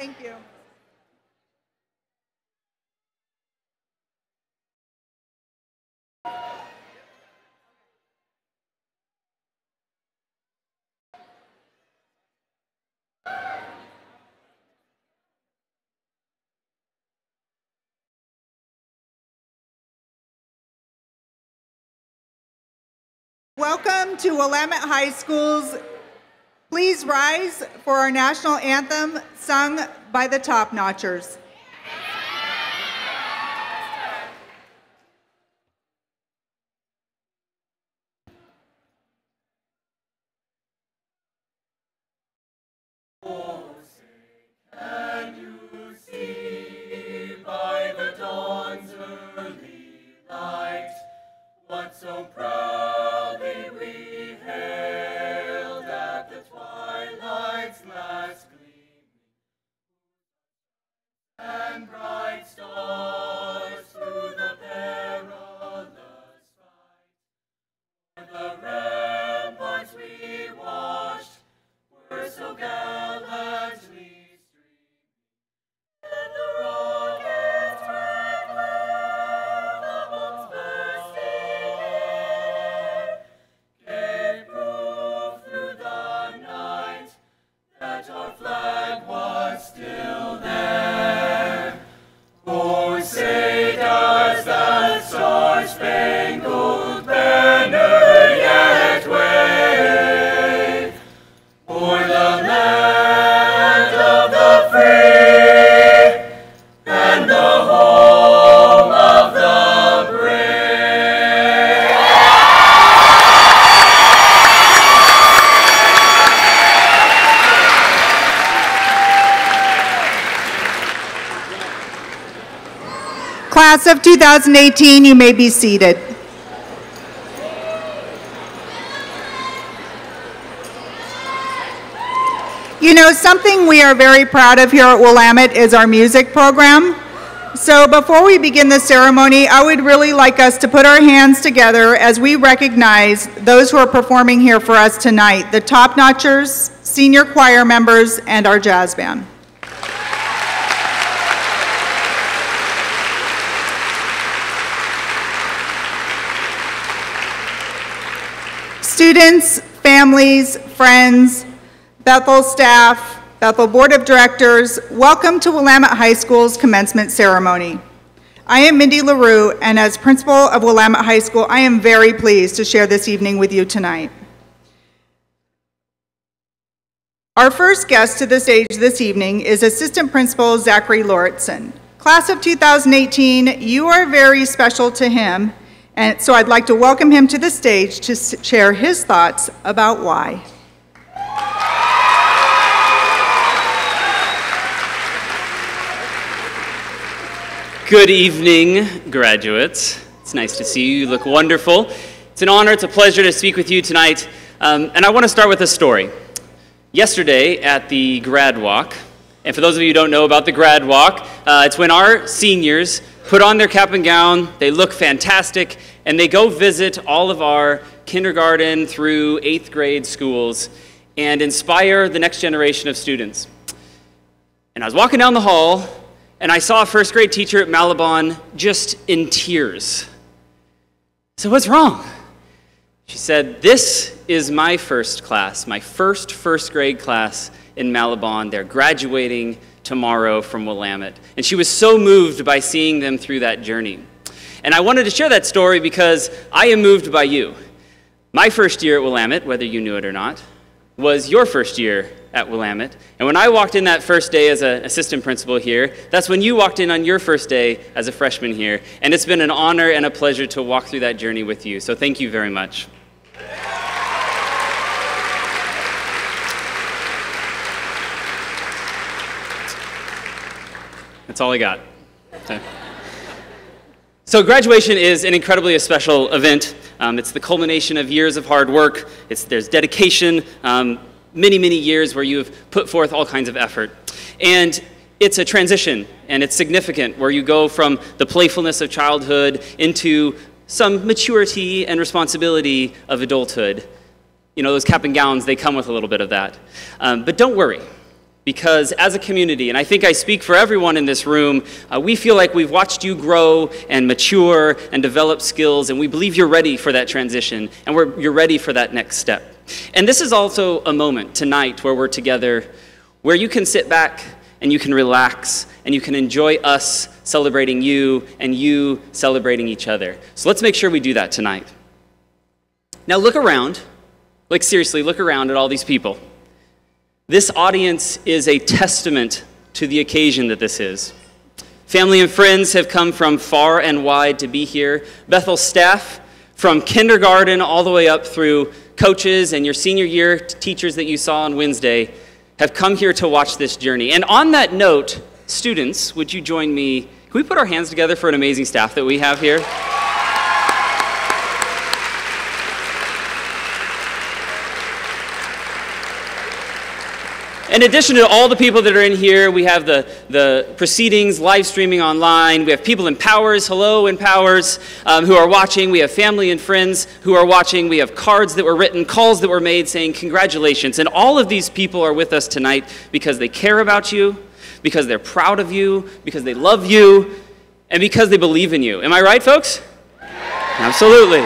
Thank you. Welcome to Willamette High School's Please Rise for our national anthem sung by the Top Notchers. So proudly we hailed at the twilight's last gleaming, and bright stars through the perilous fight. The ramparts we watched were so gallantly streaming, and the rockets red glare amongst bursting air gave proof through the night that our flag was still there. Oh, say does that star-spangled banner yet wave o'er the land of the free and the home of the brave. Class of 2018, you may be seated. You know, something we are very proud of here at Willamette is our music program. So before we begin the ceremony, I would really like us to put our hands together as we recognize those who are performing here for us tonight, the Top Notchers, senior choir members, and our jazz band. Students, families, friends, Bethel staff, Bethel Board of Directors, welcome to Willamette High School's commencement ceremony. I am Mindy LaRue, and as principal of Willamette High School, I am very pleased to share this evening with you tonight. Our first guest to the stage this evening is Assistant Principal Zachary Lauritsen. Class of 2018, you are very special to him, and so I'd like to welcome him to the stage to share his thoughts about why. Good evening, graduates. It's nice to see you. You look wonderful. It's an honor, it's a pleasure to speak with you tonight. And I want to start with a story. Yesterday at the grad walk, and for those of you who don't know about the grad walk, it's when our seniors put on their cap and gown, they look fantastic, and they go visit all of our kindergarten through 8th grade schools and inspire the next generation of students. And I was walking down the hall, and I saw a first grade teacher at Malabon just in tears. So what's wrong? She said, this is my first class, my first grade class in Malabon. They're graduating tomorrow from Willamette. And she was so moved by seeing them through that journey. And I wanted to share that story because I am moved by you. My first year at Willamette, whether you knew it or not, was your first year at Willamette. And when I walked in that first day as an assistant principal here, that's when you walked in on your first day as a freshman here. And it's been an honor and a pleasure to walk through that journey with you. So thank you very much. That's all I got. So graduation is an incredibly special event. It's the culmination of years of hard work. There's dedication, many years where you have put forth all kinds of effort. And it's a transition, and it's significant, where you go from the playfulness of childhood into some maturity and responsibility of adulthood. You know, those cap and gowns, they come with a little bit of that. But don't worry. because as a community, and I think I speak for everyone in this room, we feel like we've watched you grow and mature and develop skills, and we believe you're ready for that transition, and you're ready for that next step. And this is also a moment tonight where we're together, where you can sit back and you can relax and you can enjoy us celebrating you and you celebrating each other. So let's make sure we do that tonight. Now look around, like seriously, look around at all these people. This audience is a testament to the occasion that this is. Family and friends have come from far and wide to be here. Bethel staff, from kindergarten all the way up through coaches and your senior year teachers that you saw on Wednesday, have come here to watch this journey. And on that note, students, would you join me? Can we put our hands together for an amazing staff that we have here? In addition to all the people that are in here, we have the proceedings live streaming online. We have people in Powers, hello in Powers, who are watching. We have family and friends who are watching. We have cards that were written, calls that were made saying congratulations. And all of these people are with us tonight because they care about you, because they're proud of you, because they love you, and because they believe in you. Am I right, folks? Absolutely.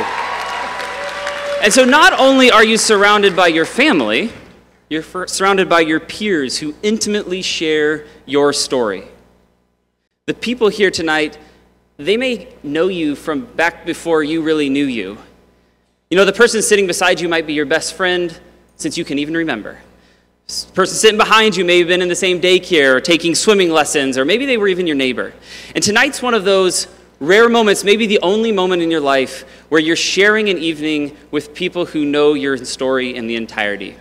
And so not only are you surrounded by your family, you're surrounded by your peers who intimately share your story. The people here tonight, they may know you from back before you really knew you. You know, the person sitting beside you might be your best friend since you can even remember. The person sitting behind you may have been in the same daycare or taking swimming lessons, or maybe they were even your neighbor. And tonight's one of those rare moments, maybe the only moment in your life, where you're sharing an evening with people who know your story in the entirety.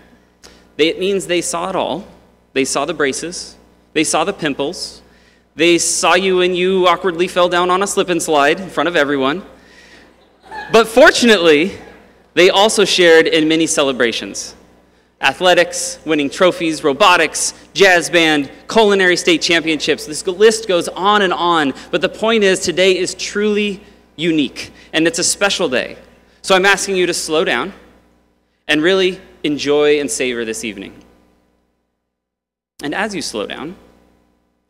It means they saw it all. They saw the braces. They saw the pimples. They saw you when you awkwardly fell down on a slip and slide in front of everyone. But fortunately, they also shared in many celebrations. Athletics, winning trophies, robotics, jazz band, culinary state championships. This list goes on and on. But the point is, today is truly unique, and it's a special day. So I'm asking you to slow down and really enjoy and savor this evening. And as you slow down,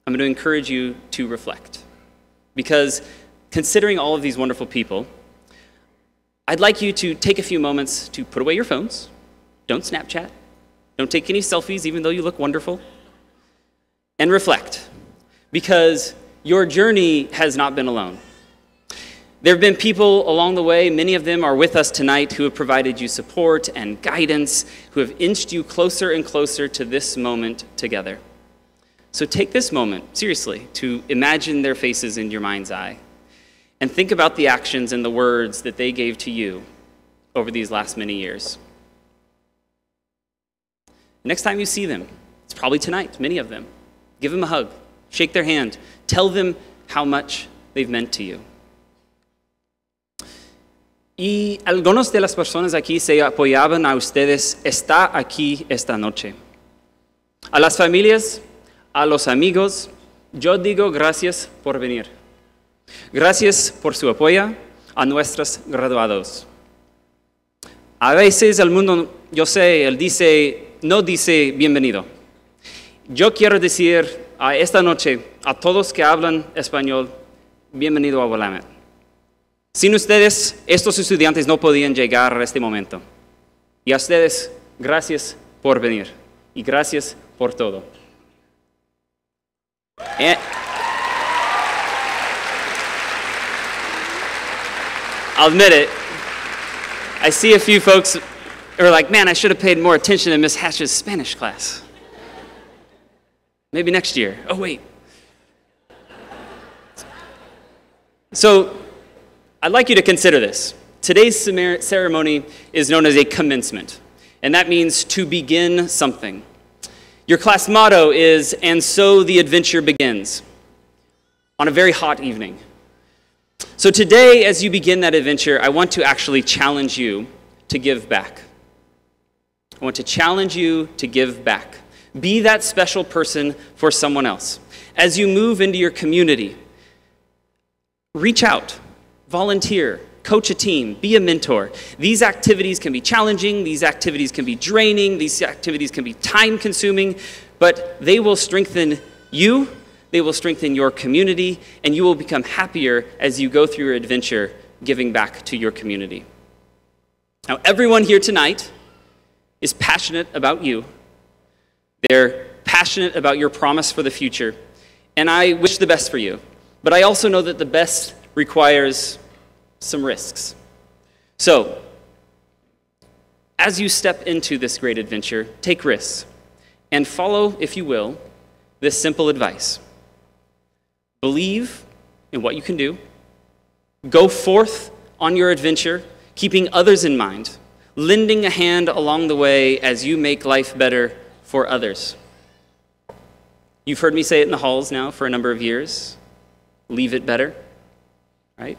I'm going to encourage you to reflect. Because considering all of these wonderful people, I'd like you to take a few moments to put away your phones. Don't Snapchat. Don't take any selfies, even though you look wonderful. And reflect. Because your journey has not been alone. There have been people along the way, many of them are with us tonight, who have provided you support and guidance, who have inched you closer and closer to this moment together. So take this moment, seriously, to imagine their faces in your mind's eye, and think about the actions and the words that they gave to you over these last many years. Next time you see them, it's probably tonight, many of them, give them a hug, shake their hand, tell them how much they've meant to you. Y algunos de las personas aquí se apoyaban a ustedes, está aquí esta noche. A las familias, a los amigos, yo digo gracias por venir. Gracias por su apoyo a nuestros graduados. A veces el mundo, yo sé, no dice bienvenido. Yo quiero decir esta noche a todos que hablan español, bienvenido a Willamette. Sin ustedes, estos estudiantes no podían llegar a este momento. Y a ustedes, gracias por venir. Y gracias por todo. I'll admit it. I see a few folks who are like, man, I should have paid more attention in Miss Hatch's Spanish class. Maybe next year. Oh, wait. So, I'd like you to consider this. Today's ceremony is known as a commencement, and that means to begin something. Your class motto is, and so the adventure begins, on a very hot evening. So today, as you begin that adventure, I want to actually challenge you to give back. I want to challenge you to give back. Be that special person for someone else. As you move into your community, reach out. Volunteer, coach a team, be a mentor. These activities can be challenging, these activities can be draining, these activities can be time-consuming, but but they will strengthen you, they will strengthen your community, and you will become happier as you go through your adventure giving back to your community. Now, everyone here tonight is passionate about you. They're passionate about your promise for the future, and I wish the best for you. But I also know that the best requires some risks. So, as you step into this great adventure, take risks and follow, if you will, this simple advice. Believe in what you can do. Go forth on your adventure, keeping others in mind, lending a hand along the way as you make life better for others. You've heard me say it in the halls now for a number of years. Leave it better, right?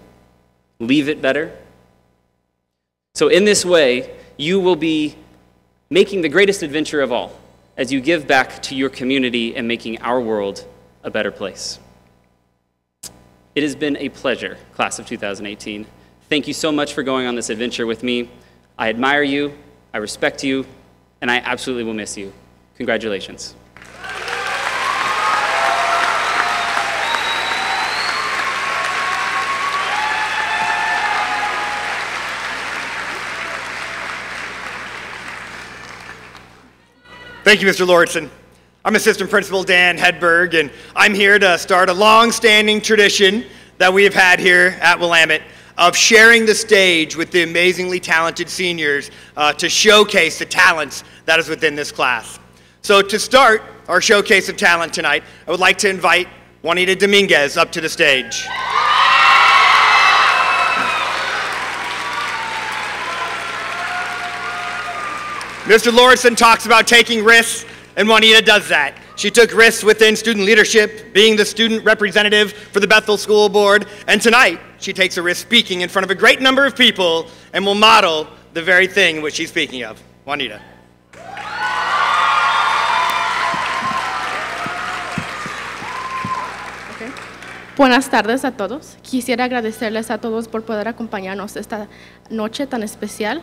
Leave it better. So in this way, you will be making the greatest adventure of all as you give back to your community and making our world a better place. It has been a pleasure, class of 2018. Thank you so much for going on this adventure with me. I admire you, I respect you, and I absolutely will miss you. Congratulations. Thank you, Mr. Lauritsen. I'm Assistant Principal Dan Hedberg, and I'm here to start a long-standing tradition that we have had here at Willamette of sharing the stage with the amazingly talented seniors to showcase the talents that is within this class. So to start our showcase of talent tonight, I would like to invite Juanita Dominguez up to the stage. Mr. Lauritsen talks about taking risks, and Juanita does that. She took risks within student leadership, being the student representative for the Bethel School Board, and tonight she takes a risk speaking in front of a great number of people and will model the very thing which she's speaking of. Juanita. Okay. Buenas tardes a todos. Quisiera agradecerles a todos por poder acompañarnos esta noche tan especial.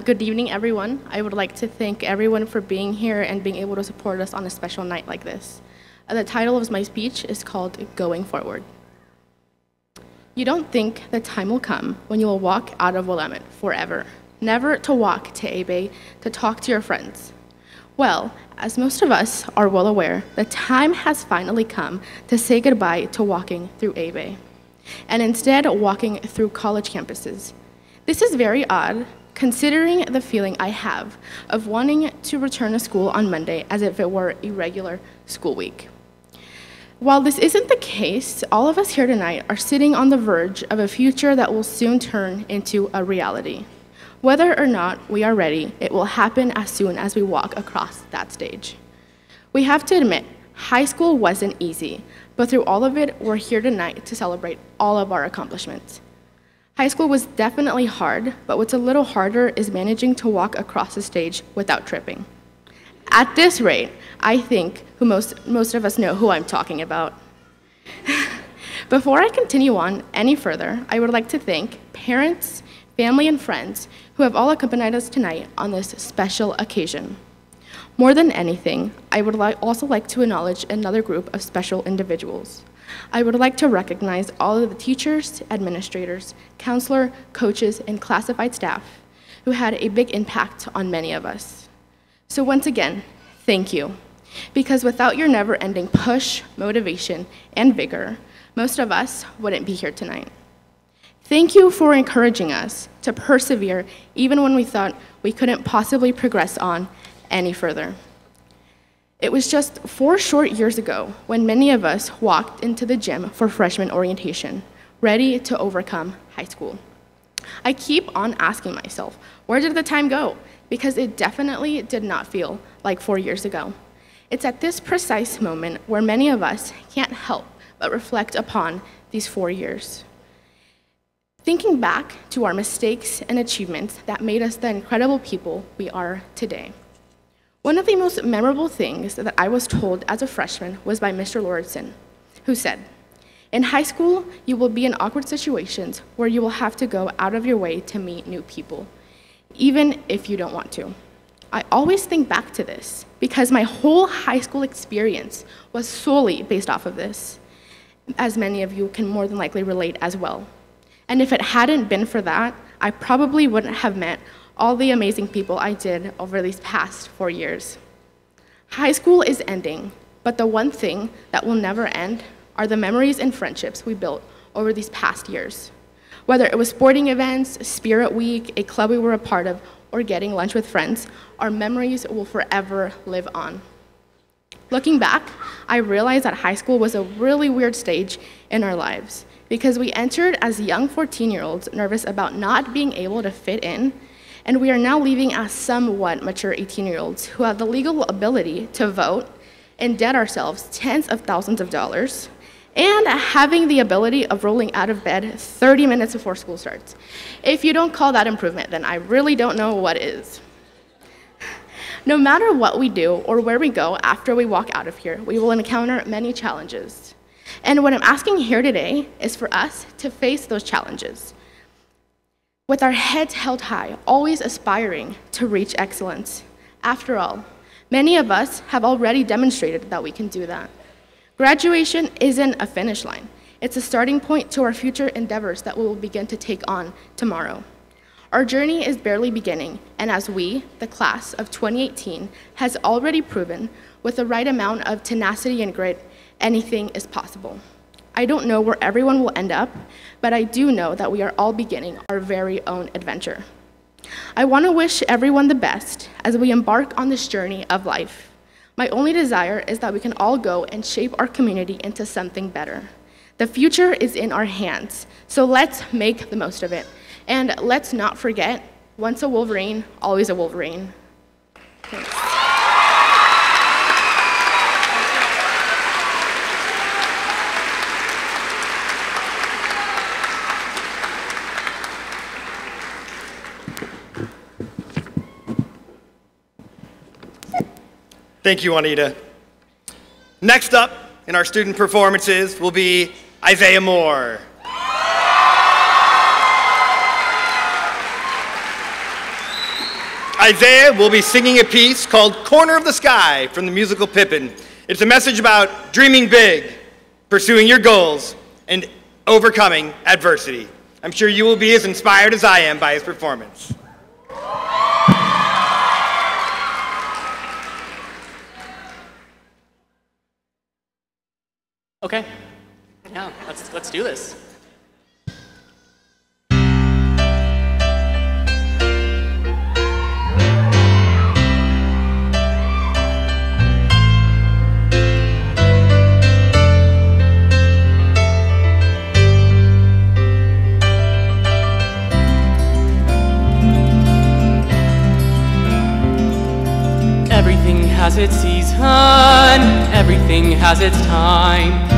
Good evening, everyone. I would like to thank everyone for being here and being able to support us on a special night like this. The title of my speech is called Going Forward. You don't think the time will come when you will walk out of Willamette forever, never to walk to A-Bay to talk to your friends. Well, as most of us are well aware, the time has finally come to say goodbye to walking through A-Bay, and instead walking through college campuses. This is very odd, considering the feeling I have of wanting to return to school on Monday as if it were a regular school week. While this isn't the case, all of us here tonight are sitting on the verge of a future that will soon turn into a reality. Whether or not we are ready, it will happen as soon as we walk across that stage. We have to admit, high school wasn't easy, but through all of it, we're here tonight to celebrate all of our accomplishments. High school was definitely hard, but what's a little harder is managing to walk across the stage without tripping. At this rate, I think most of us know who I'm talking about. Before I continue on any further, I would like to thank parents, family, and friends who have all accompanied us tonight on this special occasion. More than anything, I would also like to acknowledge another group of special individuals. I would like to recognize all of the teachers, administrators, counselor, coaches, and classified staff who had a big impact on many of us. So once again, thank you. Because without your never-ending push, motivation, and vigor, most of us wouldn't be here tonight. Thank you for encouraging us to persevere even when we thought we couldn't possibly progress on any further. It was just 4 short years ago when many of us walked into the gym for freshman orientation, ready to overcome high school. I keep on asking myself, where did the time go? Because it definitely did not feel like 4 years ago. It's at this precise moment where many of us can't help but reflect upon these 4 years. Thinking back to our mistakes and achievements that made us the incredible people we are today. One of the most memorable things that I was told as a freshman was by Mr. Lauritsen, who said, "In high school, you will be in awkward situations where you will have to go out of your way to meet new people, even if you don't want to. I always think back to this because my whole high school experience was solely based off of this, as many of you can more than likely relate as well. And if it hadn't been for that, I probably wouldn't have met all the amazing people I did over these past 4 years. High school is ending, but the one thing that will never end are the memories and friendships we built over these past years. Whether it was sporting events, Spirit Week, a club we were a part of, or getting lunch with friends, our memories will forever live on. Looking back, I realized that high school was a really weird stage in our lives because we entered as young 14-year-olds nervous about not being able to fit in, and we are now leaving as somewhat mature 18-year-olds who have the legal ability to vote, indebt ourselves tens of thousands of dollars, and having the ability of rolling out of bed 30 minutes before school starts. If you don't call that improvement, then I really don't know what is. No matter what we do or where we go after we walk out of here, we will encounter many challenges. And what I'm asking here today is for us to face those challenges with our heads held high, always aspiring to reach excellence. After all, many of us have already demonstrated that we can do that. Graduation isn't a finish line. It's a starting point to our future endeavors that we will begin to take on tomorrow. Our journey is barely beginning, and as we, the class of 2018, has already proven, with the right amount of tenacity and grit, anything is possible. I don't know where everyone will end up, but I do know that we are all beginning our very own adventure. I want to wish everyone the best as we embark on this journey of life. My only desire is that we can all go and shape our community into something better. The future is in our hands, so let's make the most of it. And let's not forget, once a Wolverine, always a Wolverine. Thanks. Thank you, Juanita. Next up in our student performances will be Isaiah Moore. Isaiah will be singing a piece called Corner of the Sky from the musical Pippin. It's a message about dreaming big, pursuing your goals, and overcoming adversity. I'm sure you will be as inspired as I am by his performance. Okay, yeah, let's do this. Everything has its season, everything has its time.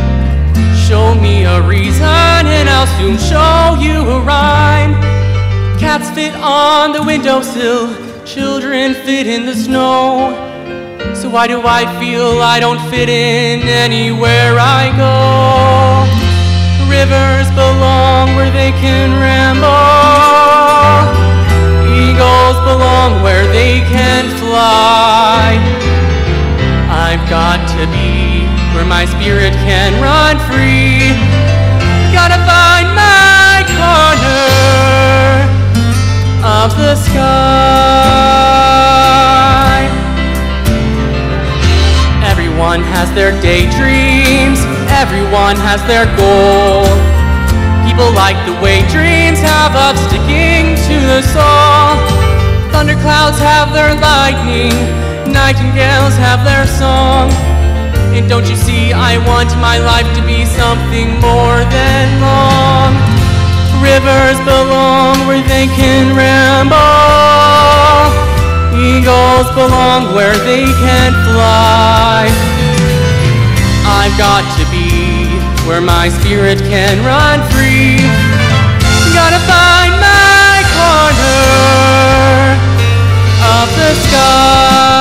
Show me a reason and I'll soon show you a rhyme. Cats fit on the windowsill, children fit in the snow. So why do I feel I don't fit in anywhere I go? Rivers belong where they can ramble. Eagles belong where they can fly. I've got to be where my spirit can run free. Gotta find my corner of the sky. Everyone has their daydreams, everyone has their goal. People like the way dreams have of sticking to the soul. Thunderclouds have their lightning, nightingales have their song. And don't you see, I want my life to be something more than long. Rivers belong where they can ramble. Eagles belong where they can fly. I've got to be where my spirit can run free. Gotta find my corner of the sky.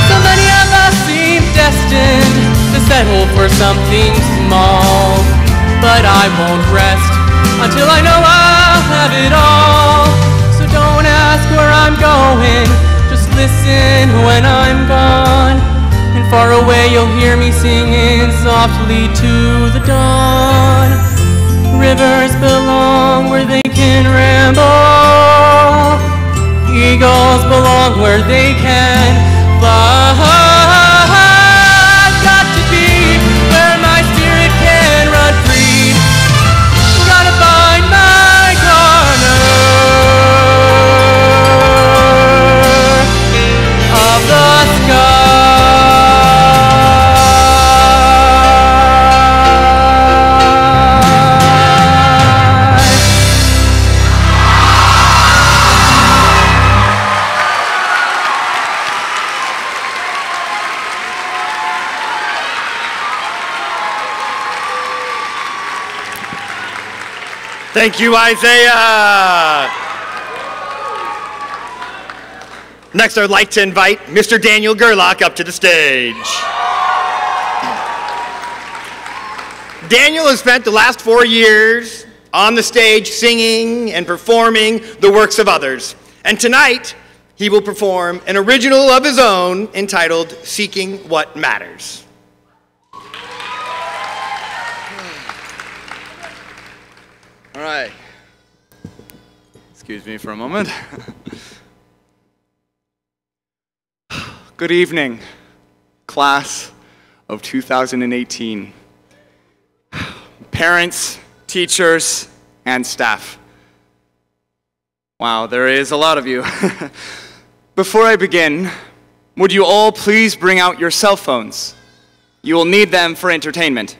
So many of us seem destined to settle for something small, but I won't rest until I know I'll have it all. where I'm going. Just listen when I'm gone. And far away you'll hear me singing softly to the dawn. Rivers belong where they can ramble. Eagles belong where they can fly. I've got to be where my spirit can run free. Gotta find my corner of the sky. Thank you, Isaiah. Next, I'd like to invite Mr. Daniel Gerlach up to the stage. Daniel has spent the last 4 years on the stage singing and performing the works of others. And tonight, he will perform an original of his own entitled Seeking What Matters. All right. Excuse me for a moment. Good evening, class of 2018. Parents, teachers, and staff. Wow, there is a lot of you. Before I begin, would you all please bring out your cell phones? You will need them for entertainment.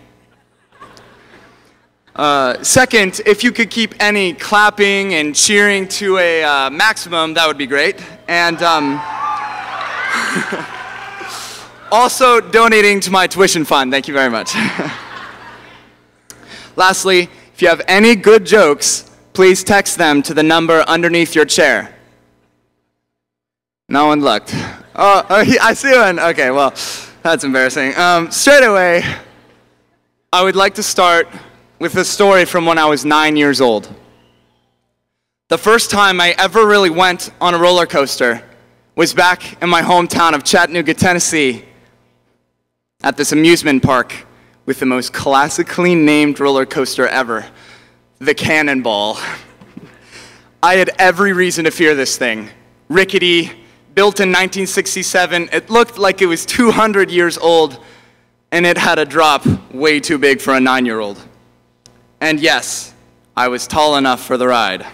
Second, if you could keep any clapping and cheering to a maximum, that would be great. And also donating to my tuition fund. Thank you very much. Lastly, if you have any good jokes, please text them to the number underneath your chair. No one looked. Oh, I see one. Okay, well, that's embarrassing. Straight away, I would like to start with a story from when I was 9 years old. The first time I ever really went on a roller coaster was back in my hometown of Chattanooga, Tennessee, at this amusement park with the most classically named roller coaster ever, the Cannonball. I had every reason to fear this thing. Rickety, built in 1967, it looked like it was 200 years old, and it had a drop way too big for a 9-year-old. And yes, I was tall enough for the ride.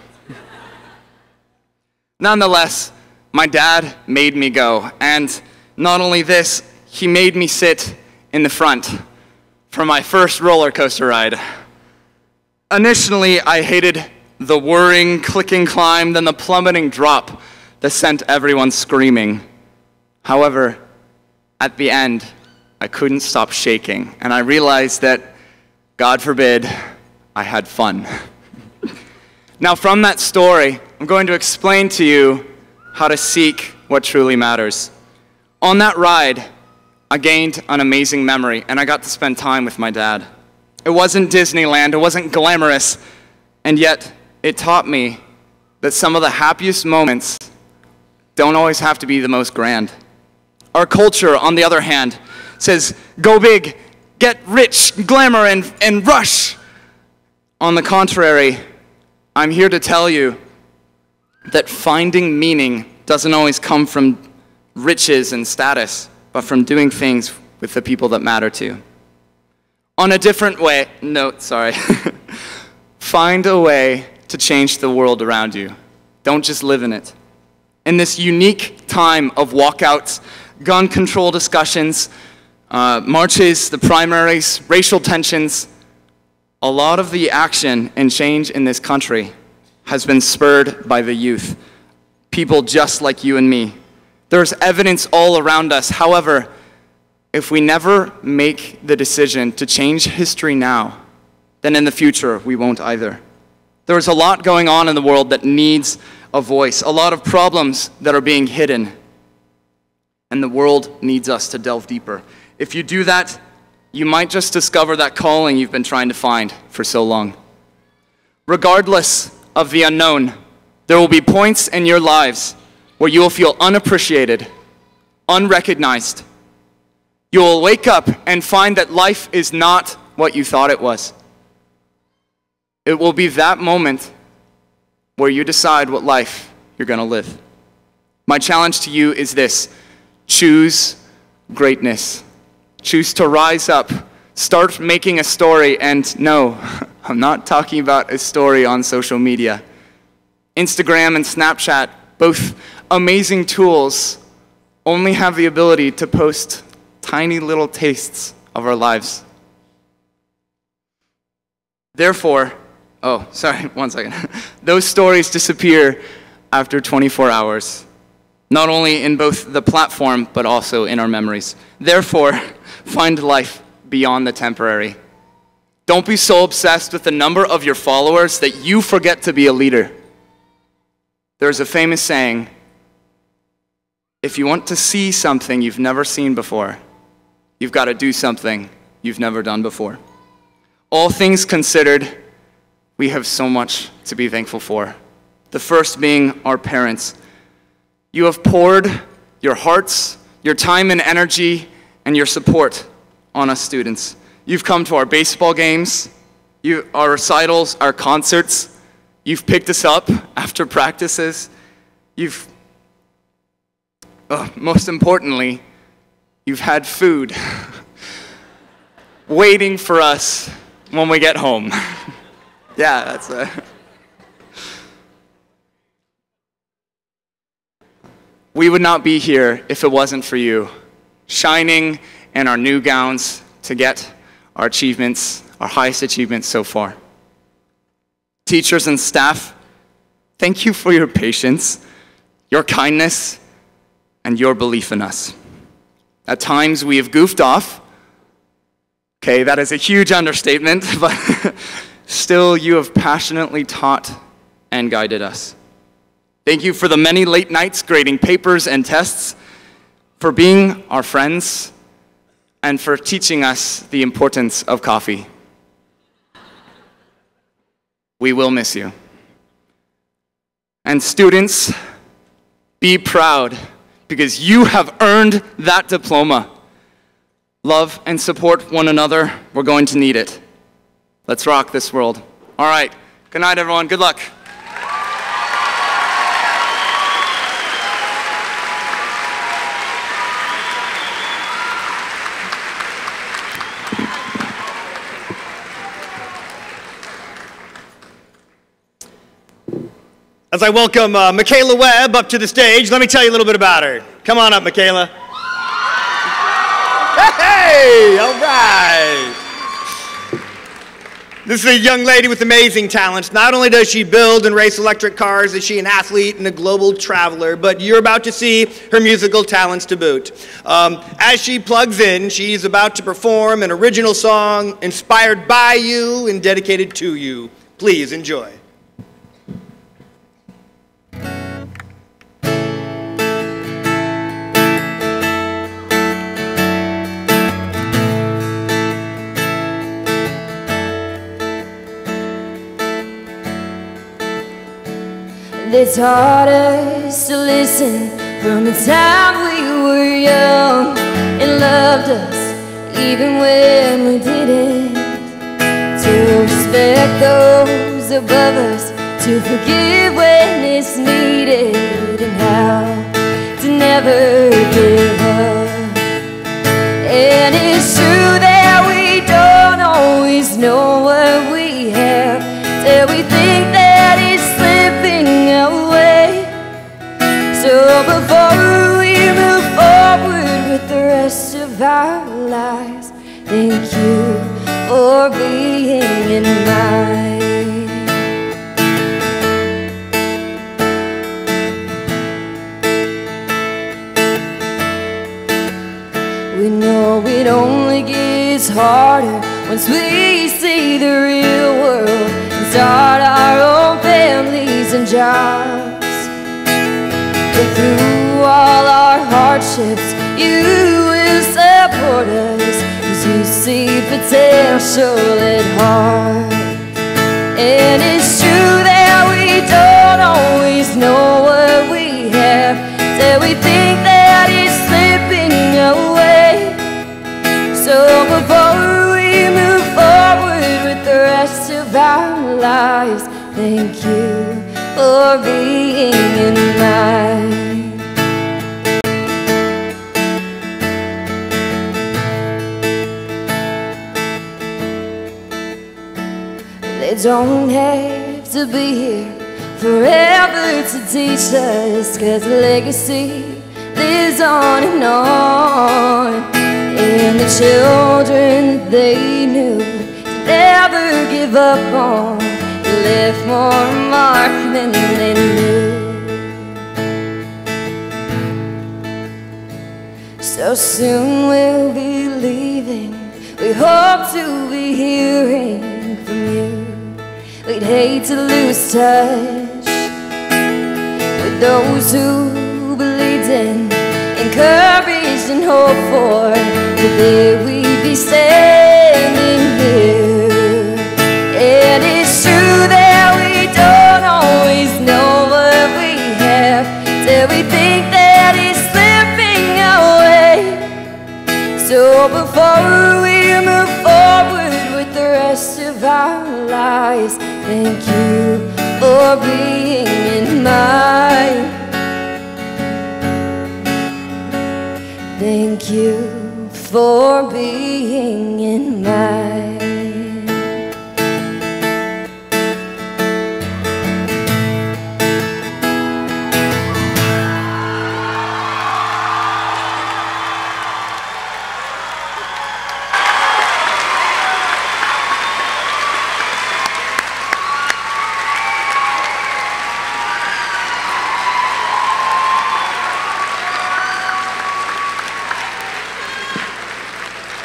Nonetheless, my dad made me go, and not only this, he made me sit in the front for my first roller coaster ride. Initially, I hated the whirring, clicking climb, then the plummeting drop that sent everyone screaming. However, at the end, I couldn't stop shaking, and I realized that, God forbid, I had fun. Now, from that story, I'm going to explain to you how to seek what truly matters. On that ride, I gained an amazing memory, and I got to spend time with my dad. It wasn't Disneyland, it wasn't glamorous, and yet it taught me that some of the happiest moments don't always have to be the most grand. Our culture, on the other hand, says, go big, get rich, glamour, and rush. On the contrary, I'm here to tell you that finding meaning doesn't always come from riches and status, but from doing things with the people that matter to you. On a different note, find a way to change the world around you. Don't just live in it. In this unique time of walkouts, gun control discussions, marches, the primaries, racial tensions, a lot of the action and change in this country has been spurred by the youth, people just like you and me. There's evidence all around us. However, if we never make the decision to change history now, then in the future we won't either. There's a lot going on in the world that needs a voice, a lot of problems that are being hidden, and the world needs us to delve deeper. If you do that, you might just discover that calling you've been trying to find for so long. Regardless of the unknown, There will be points in your lives where you will feel unappreciated, unrecognized. You will wake up and find that life is not what you thought it was. It will be that moment where you decide what life you're going to live. My challenge to you is this: choose greatness. Choose to rise up. Start making a story. And no, I'm not talking about a story on social media. Instagram and Snapchat, both amazing tools, only have the ability to post tiny little tastes of our lives. Therefore, oh, sorry, one second. Those stories disappear after 24 hours, not only in both the platform, but also in our memories. Therefore, find life beyond the temporary. Don't be so obsessed with the number of your followers that you forget to be a leader. There's a famous saying, if you want to see something you've never seen before, you've got to do something you've never done before. All things considered, we have so much to be thankful for. The first being our parents. You have poured your hearts, your time and energy, and your support on us students. You've come to our baseball games, our recitals, our concerts. You've picked us up after practices. Most importantly, you've had food waiting for us when we get home. Yeah, that's it. We would not be here if it wasn't for you, shining in our new gowns to get our achievements, our highest achievements so far. Teachers and staff, thank you for your patience, your kindness, and your belief in us. At times we have goofed off. Okay, that is a huge understatement, but still you have passionately taught and guided us. Thank you for the many late nights grading papers and tests, for being our friends, and for teaching us the importance of coffee. We will miss you. And students, be proud, because you have earned that diploma. Love and support one another. We're going to need it. Let's rock this world. All right. Good night, everyone. Good luck. As I welcome Michaela Webb up to the stage, let me tell you a little bit about her. Come on up, Michaela. Hey, all right. This is a young lady with amazing talents. Not only does she build and race electric cars, is she an athlete and a global traveler, but you're about to see her musical talents to boot. As she plugs in, she's about to perform an original song inspired by you and dedicated to you. Please enjoy. It's taught us to listen from the time we were young and loved us even when we didn't, to respect those above us, to forgive when it's needed, and how to never give up. And it's true that we don't always know what we have till we think that it's slipping away. So before we move forward with the rest of our lives, thank you for being in mine. We know it only gets harder once we see the real world and start our own families and jobs. But through all our hardships, you will support us, 'cause you see potential at heart. And it's true that we don't always our lives. Thank you for being in mine. They don't have to be here forever to teach us, 'cause legacy lives on and on. And the children they knew to never give up on, left more mark than they knew. So soon we'll be leaving, we hope to be hearing from you. We'd hate to lose touch with those who believed in, encouraged and hoped for the day we'd be standing here. And it's true that we don't always know what we have till we think that it's slipping away. So before we move forward with the rest of our lives, thank you for being in mine. Thank you for being in mine.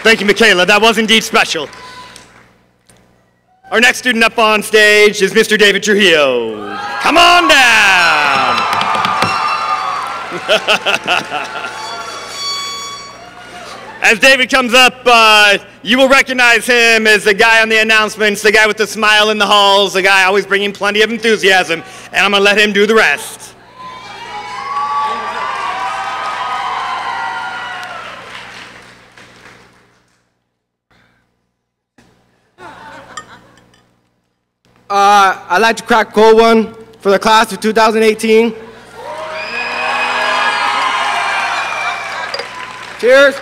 Thank you, Michaela. That was indeed special. Our next student up on stage is Mr. David Trujillo. Come on down. As David comes up, you will recognize him as the guy on the announcements, the guy with the smile in the halls, the guy always bringing plenty of enthusiasm, and I'm going to let him do the rest. I'd like to crack cold one for the class of 2018. Cheers.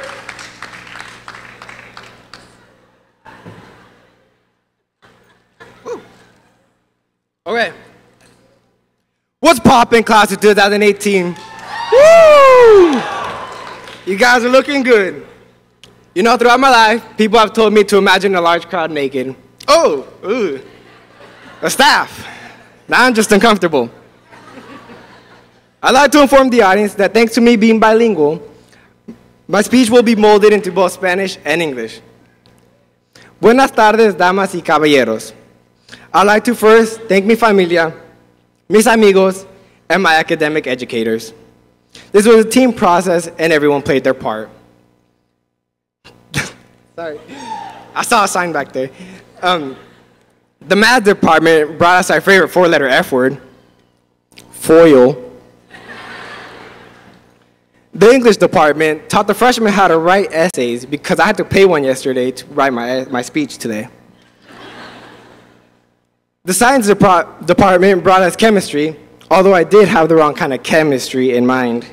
Woo. Okay. What's poppin', class of 2018? Woo! You guys are looking good. You know, throughout my life, people have told me to imagine a large crowd naked. Oh, ooh. The staff. Now I'm just uncomfortable. I'd like to inform the audience that thanks to me being bilingual, my speech will be molded into both Spanish and English. Buenas tardes, damas y caballeros. I'd like to first thank mi familia, mis amigos, and my academic educators. This was a team process and everyone played their part. Sorry, I saw a sign back there. The math department brought us our favorite four-letter F word, foil. The English department taught the freshmen how to write essays because I had to pay one yesterday to write my speech today. The science department brought us chemistry, although I did have the wrong kind of chemistry in mind.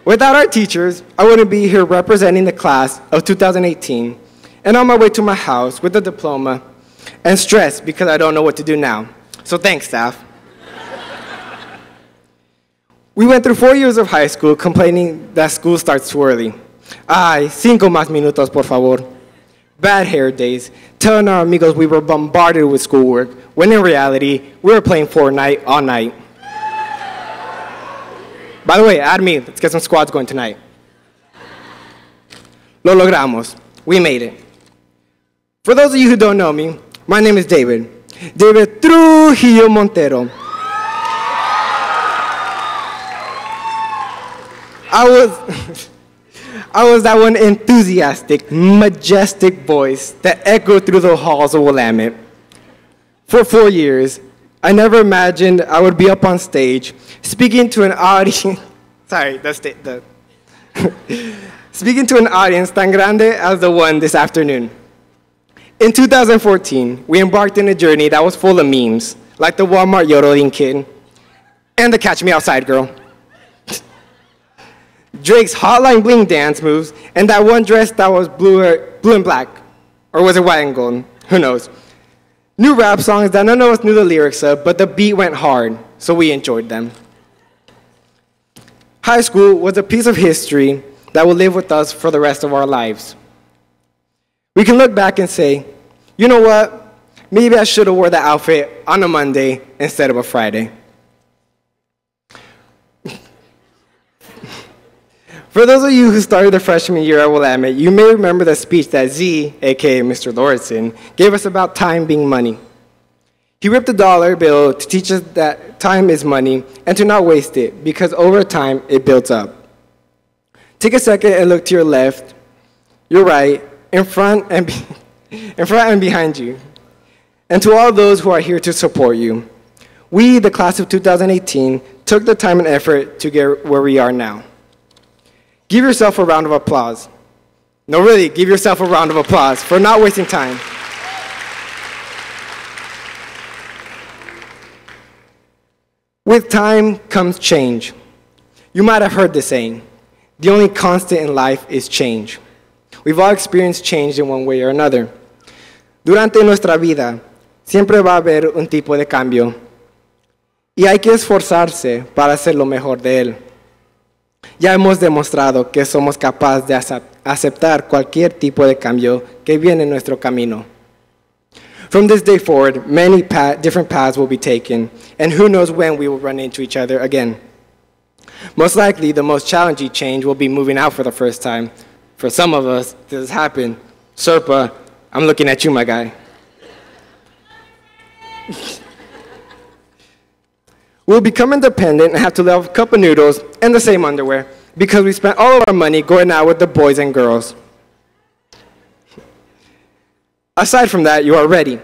Without our teachers, I wouldn't be here representing the class of 2018 and on my way to my house with a diploma and stressed because I don't know what to do now. So thanks, staff. We went through 4 years of high school complaining that school starts too early. Ay, 5 más minutos, por favor. Bad hair days, telling our amigos we were bombarded with schoolwork, when in reality, we were playing Fortnite all night. By the way, add me. Let's get some squads going tonight. Lo logramos. We made it. For those of you who don't know me, my name is David. David Trujillo Montero. I was that one enthusiastic, majestic voice that echoed through the halls of Willamette. For 4 years, I never imagined I would be up on stage speaking to an audience. Sorry, speaking to an audience tan grande as the one this afternoon. In 2014, we embarked on a journey that was full of memes, like the Walmart yodeling kid and the Catch Me Outside girl, Drake's Hotline Bling dance moves, and that one dress that was blue and black, or was it white and gold? Who knows? New rap songs that none of us knew the lyrics of, but the beat went hard, so we enjoyed them. High school was a piece of history that will live with us for the rest of our lives. We can look back and say, you know what? Maybe I should have wore that outfit on a Monday instead of a Friday. For those of you who started the freshman year at Willamette, you may remember the speech that Z, aka Mr. Lauritsen, gave us about time being money. He ripped a dollar bill to teach us that time is money and to not waste it, because over time it builds up. Take a second and look to your left, your right, in front and behind you. And to all those who are here to support you. We, the class of 2018, took the time and effort to get where we are now. Give yourself a round of applause. No, really, give yourself a round of applause for not wasting time. With time comes change. You might have heard the saying, the only constant in life is change. We've all experienced change in one way or another. Durante nuestra vida, siempre va a haber un tipo de cambio. Y hay que esforzarse para hacer lo mejor de él. Ya hemos demostrado que somos capaces de aceptar cualquier tipo de cambio que viene en nuestro camino. From this day forward, many different paths will be taken, and who knows when we will run into each other again. Most likely, the most challenging change will be moving out for the first time. For some of us, this has happened. Serpa, I'm looking at you, my guy. We'll become independent and have to live off a cup of noodles and the same underwear because we spent all of our money going out with the boys and girls. Aside from that, you are ready.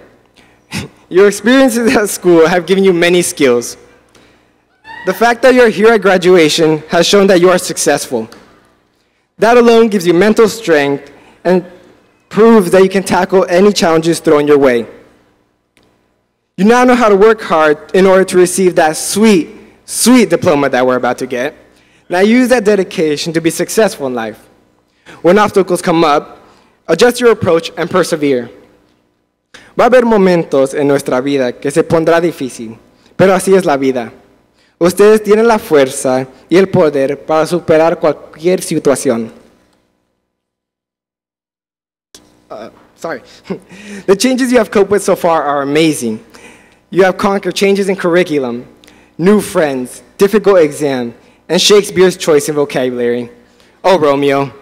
Your experiences at school have given you many skills. The fact that you're here at graduation has shown that you are successful. That alone gives you mental strength and proves that you can tackle any challenges thrown your way. You now know how to work hard in order to receive that sweet, sweet diploma that we're about to get. Now use that dedication to be successful in life. When obstacles come up, adjust your approach and persevere. Va a haber momentos en nuestra vida que se pondrá difícil, pero así es la vida. Ustedes tienen la fuerza y el poder para superar cualquier situación. The changes you have coped with so far are amazing. You have conquered changes in curriculum, new friends, difficult exam, and Shakespeare's choice in vocabulary. Oh, Romeo.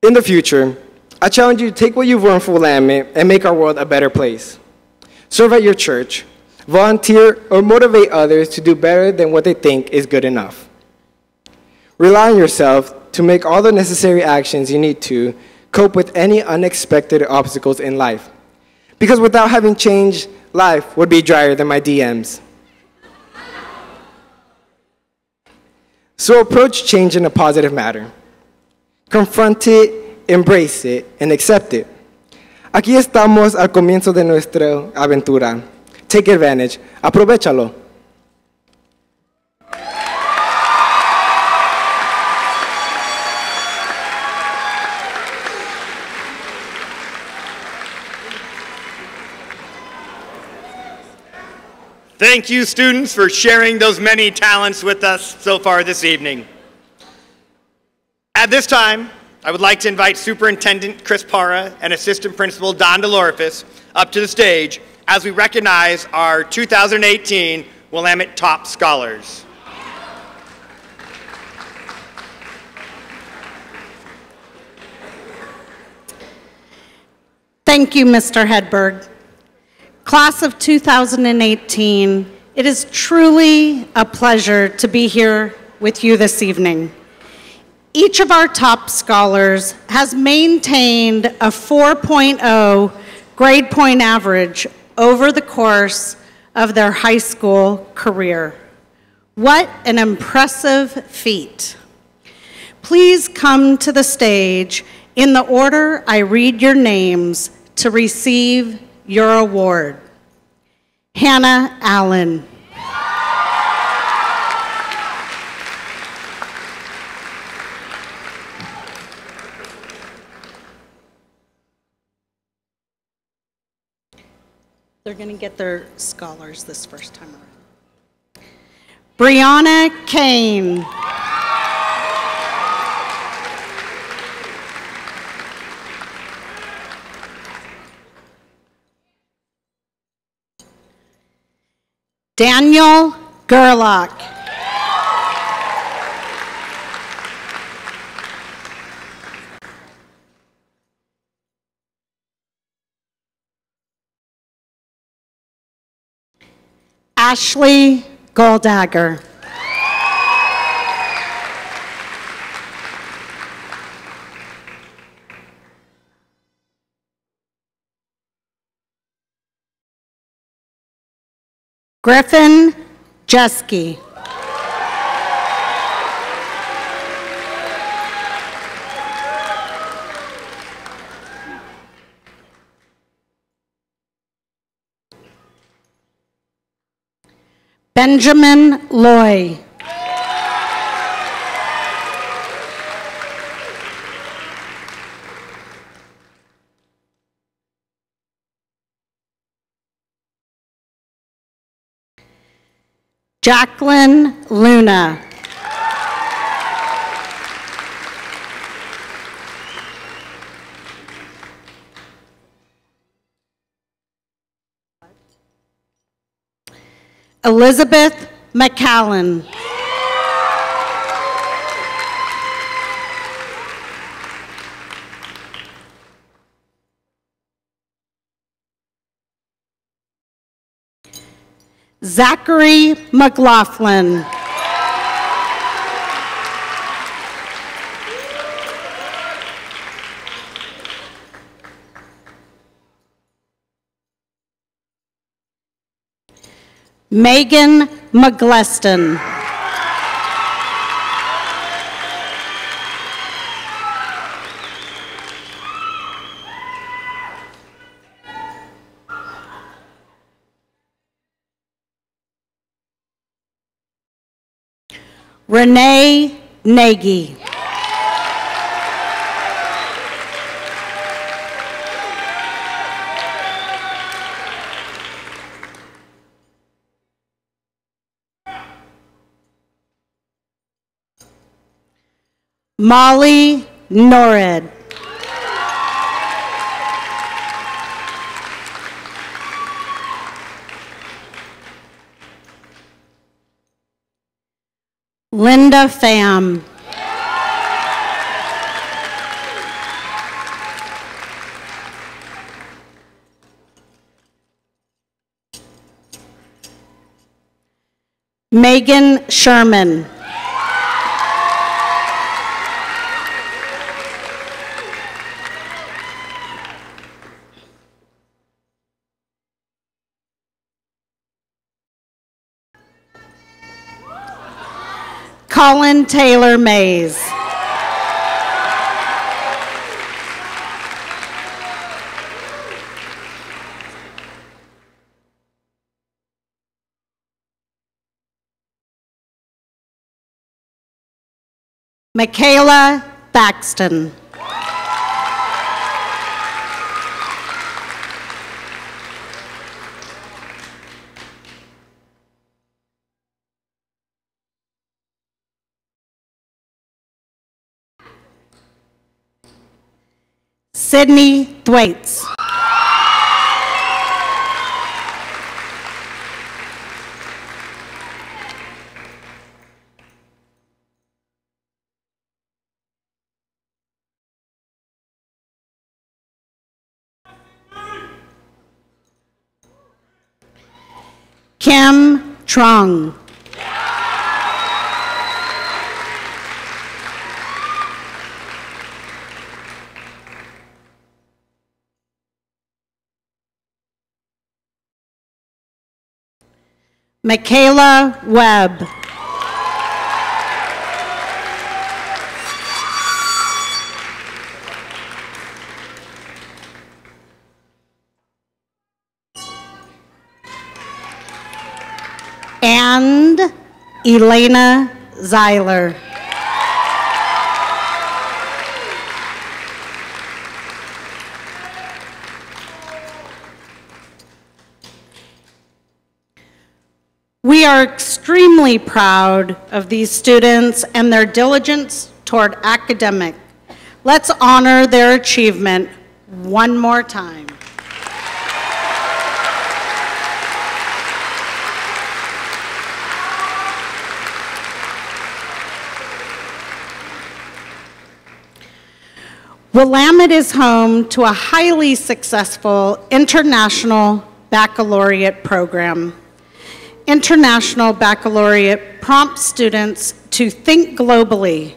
In the future, I challenge you to take what you've learned from Willamette and make our world a better place. Serve at your church, volunteer, or motivate others to do better than what they think is good enough. Rely on yourself to make all the necessary actions you need to cope with any unexpected obstacles in life. Because without having changed, life would be drier than my DMs. So approach change in a positive manner. Confront it, embrace it, and accept it. Aquí estamos al comienzo de nuestra aventura. Take advantage. Aprovechalo. Thank you, students, for sharing those many talents with us so far this evening. At this time, I would like to invite Superintendent Chris Parra and Assistant Principal Don DeLorifus up to the stage as we recognize our 2018 Willamette Top Scholars. Thank you, Mr. Hedberg. Class of 2018, it is truly a pleasure to be here with you this evening. Each of our top scholars has maintained a 4.0 grade point average over the course of their high school career. What an impressive feat. please come to the stage in the order I read your names to receive your award. Hannah Allen. They're going to get their scholars this first time around. Brianna Kane. Daniel Gerlach. Ashley Goldagger. Griffin Jeske. Benjamin Loy. Jacqueline Luna. Elizabeth McCallan. Zachary McLaughlin. Megan McGleston. Renee Nagy. Molly Norred. Linda Pham. Megan Sherman. Colin Taylor Mays. Michaela Baxton. Sydney Thwaites. Kim Trong. Michaela Webb. and Elena Zeiler. We are extremely proud of these students and their diligence toward academic. Let's honor their achievement one more time. Willamette is home to a highly successful international baccalaureate program. International Baccalaureate prompts students to think globally,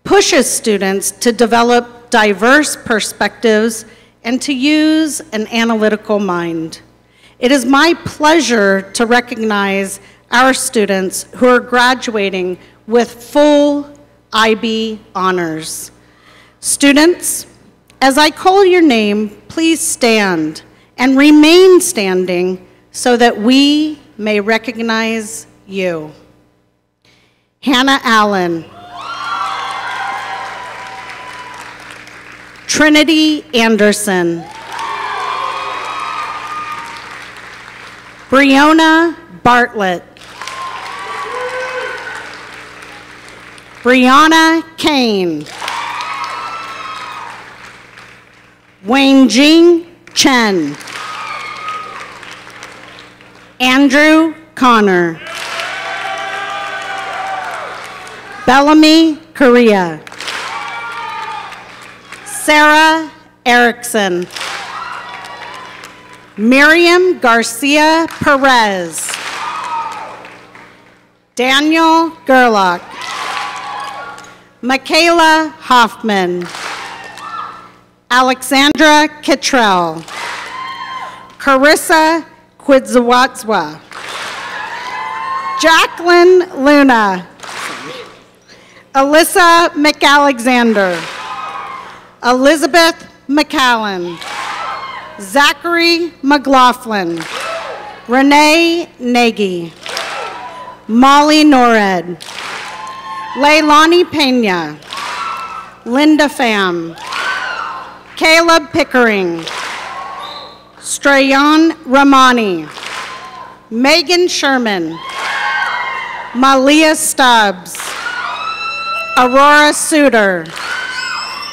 pushes students to develop diverse perspectives, and to use an analytical mind. It is my pleasure to recognize our students who are graduating with full IB honors. Students, as I call your name, please stand and remain standing so that we may recognize you. Hannah Allen. Trinity Anderson. Brianna Bartlett. Brianna Kane. Wayne Jing Chen. Andrew Connor. Bellamy Correa. Sarah Erickson. Miriam Garcia Perez. Daniel Gerlach. Michaela Hoffman. Alexandra Kittrell. Carissa Quidzawatzwa. Jacqueline Luna. Alyssa McAlexander. Elizabeth McCallan. Zachary McLaughlin. Renee Nagy. Molly Norred. Leilani Pena. Linda Pham. Caleb Pickering. Strayan Ramani. Megan Sherman. Malia Stubbs. Aurora Suter.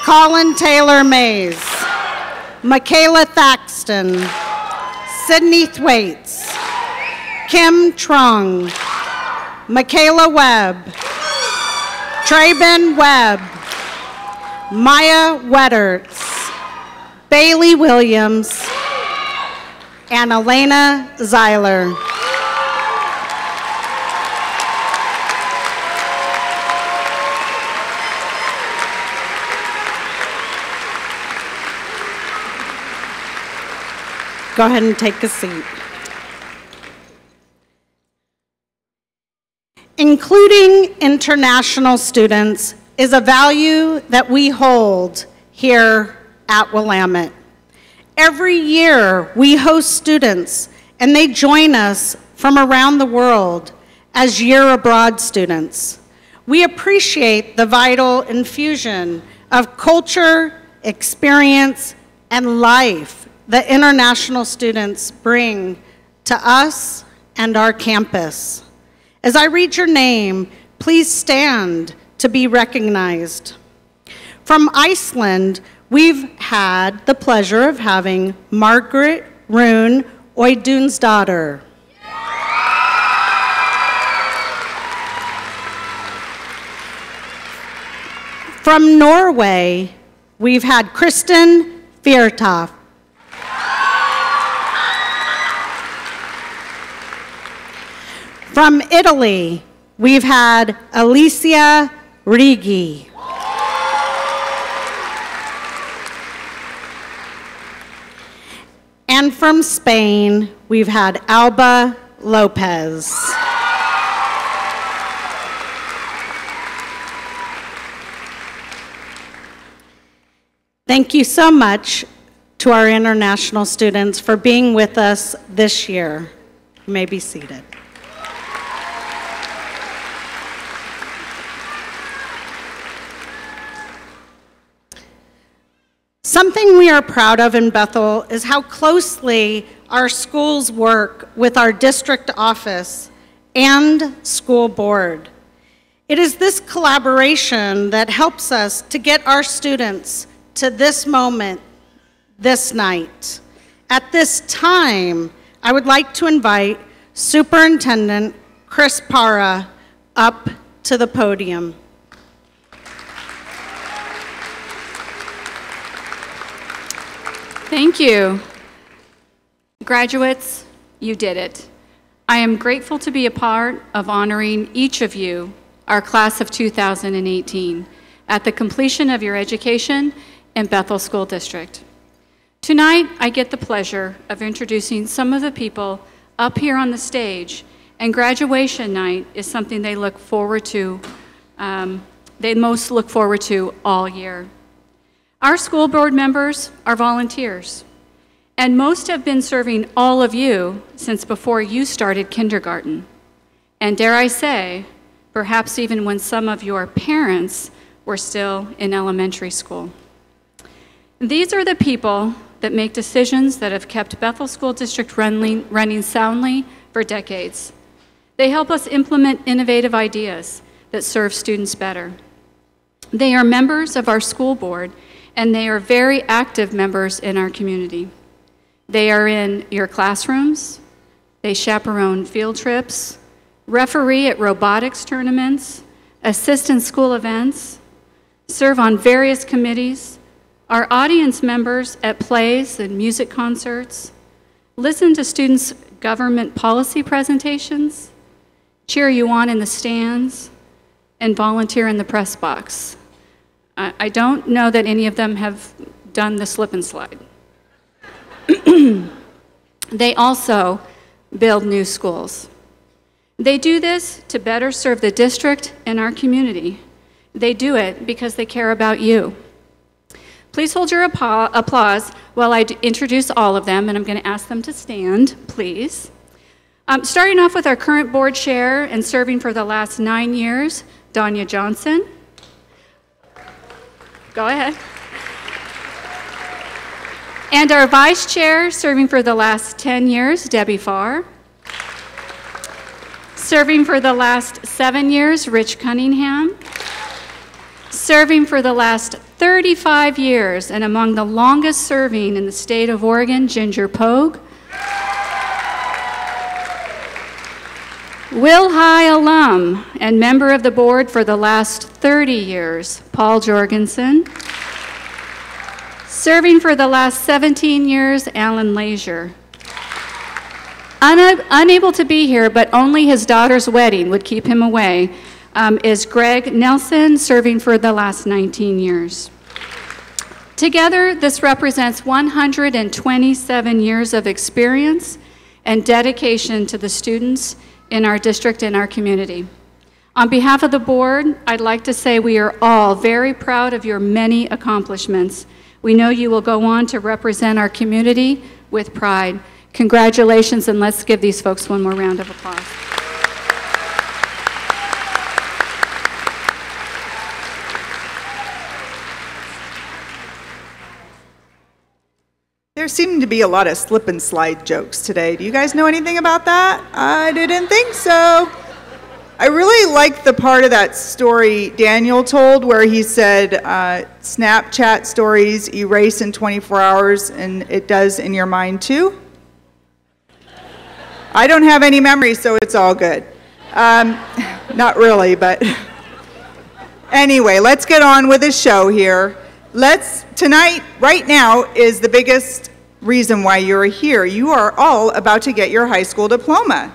Colin Taylor Mays. Michaela Thaxton. Sydney Thwaites. Kim Trong. Michaela Webb. Traben Webb. Maya Wedderts. Bailey Williams. And Elena Zeiler. Go ahead and take a seat. Including international students is a value that we hold here at Willamette. Every year, we host students, and they join us from around the world as year abroad students. We appreciate the vital infusion of culture, experience, and life that international students bring to us and our campus. As I read your name, please stand to be recognized. From Iceland, we've had the pleasure of having Margaret Rune Oidunsdottir. From Norway, we've had Kristen Fiertoft. From Italy, we've had Alicia Righi. And from Spain, we've had Alba Lopez. Thank you so much to our international students for being with us this year. You may be seated. Something we are proud of in Bethel is how closely our schools work with our district office and school board. It is this collaboration that helps us to get our students to this moment, this night. At this time, I would like to invite Superintendent Chris Parra up to the podium. Thank you. Graduates, you did it. I am grateful to be a part of honoring each of you, our class of 2018, at the completion of your education in Bethel School District. Tonight, I get the pleasure of introducing some of the people up here on the stage, and graduation night is something they look forward to, they most look forward to all year. Our school board members are volunteers, and most have been serving all of you since before you started kindergarten. And dare I say, perhaps even when some of your parents were still in elementary school. These are the people that make decisions that have kept Bethel School District running soundly for decades. They help us implement innovative ideas that serve students better. They are members of our school board, and they are very active members in our community. They are in your classrooms, they chaperone field trips, referee at robotics tournaments, assist in school events, serve on various committees, are audience members at plays and music concerts, listen to students' government policy presentations, cheer you on in the stands, and volunteer in the press box. I don't know that any of them have done the slip and slide. They also build new schools. They do this to better serve the district and our community. They do it because they care about you. Please hold your applause while I introduce all of them, and I'm going to ask them to stand, please. Starting off with our current board chair and serving for the last 9 years, Danya Johnson. Go ahead. And our vice chair, serving for the last 10 years, Debbie Farr. Serving for the last 7 years, Rich Cunningham. Serving for the last 35 years, and among the longest serving in the state of Oregon, Ginger Pogue. Will High alum and member of the board for the last 30 years, Paul Jorgensen. Serving for the last 17 years, Alan Leisure. Unable to be here, but only his daughter's wedding would keep him away, is Greg Nelson, serving for the last 19 years. Together, this represents 127 years of experience and dedication to the students in our district and our community. On behalf of the board, I'd like to say we are all very proud of your many accomplishments. We know you will go on to represent our community with pride. Congratulations, and let's give these folks one more round of applause. There seem to be a lot of slip and slide jokes today. Do you guys know anything about that? I didn't think so. I really liked the part of that story Daniel told where he said Snapchat stories erase in 24 hours, and it does in your mind too. I don't have any memory, so it's all good. Not really, but anyway, let's get on with the show here. Tonight, right now, is the biggest reason why you're here. You are all about to get your high school diploma.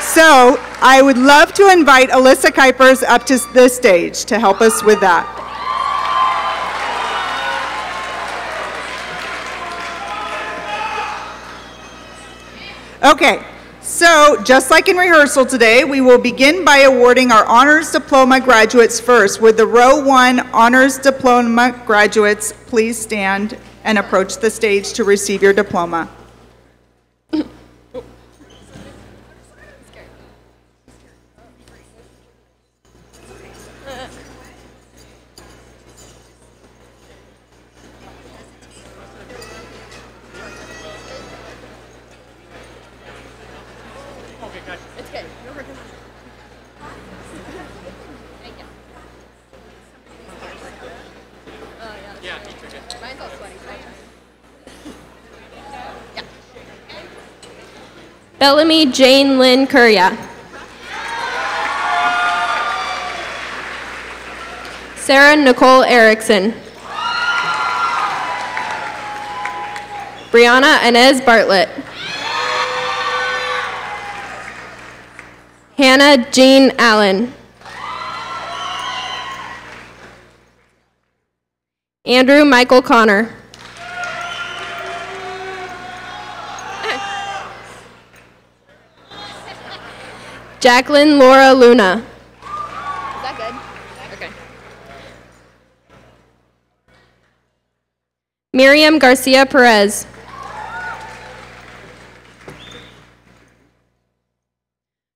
So I would love to invite Alyssa Kuipers up to the stage to help us with that. Okay, so just like in rehearsal today, we will begin by awarding our Honors Diploma graduates first. Would the Row 1 Honors Diploma graduates please stand and approach the stage to receive your diploma? Bellamy Jane Lynn Curria. Sarah Nicole Erickson. Brianna Inez Bartlett. Hannah Jean Allen. Andrew Michael Connor. Jacqueline Laura Luna. Is that good? Okay. Miriam Garcia Perez.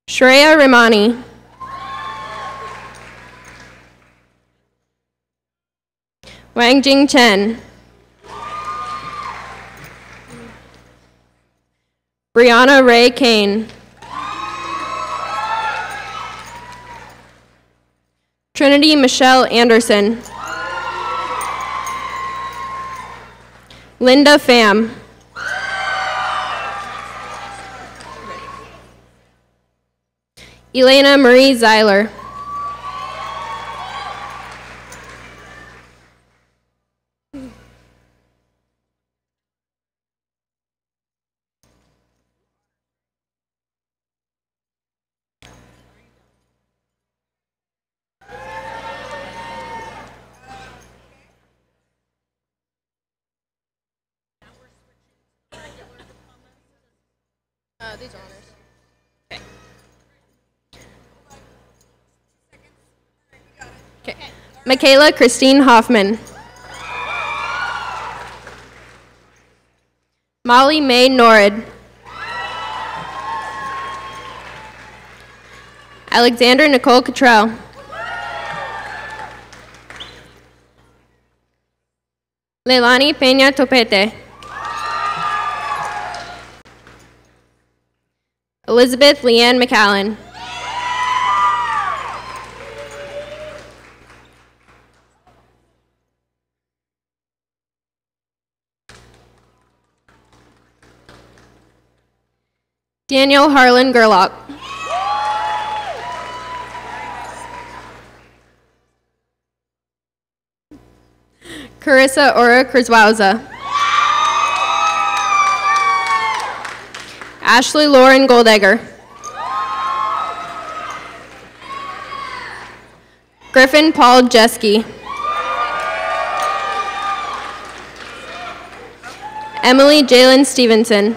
Shreya Rimani. Wang Jing Chen. Brianna Ray Kane. Trinity Michelle Anderson. Linda Pham. Elena Marie Zeiler. These are honors. Okay. Okay. Michaela Christine Hoffman. Molly Mae Norrid. Alexander Nicole Cottrell. Leilani Peña Topete. Elizabeth Leanne McAllen. Daniel Harlan Gerlach. Carissa Ora Kurzwauza. Ashley Lauren Goldegger. Griffin Paul Jeske. Emily Jalen Stevenson.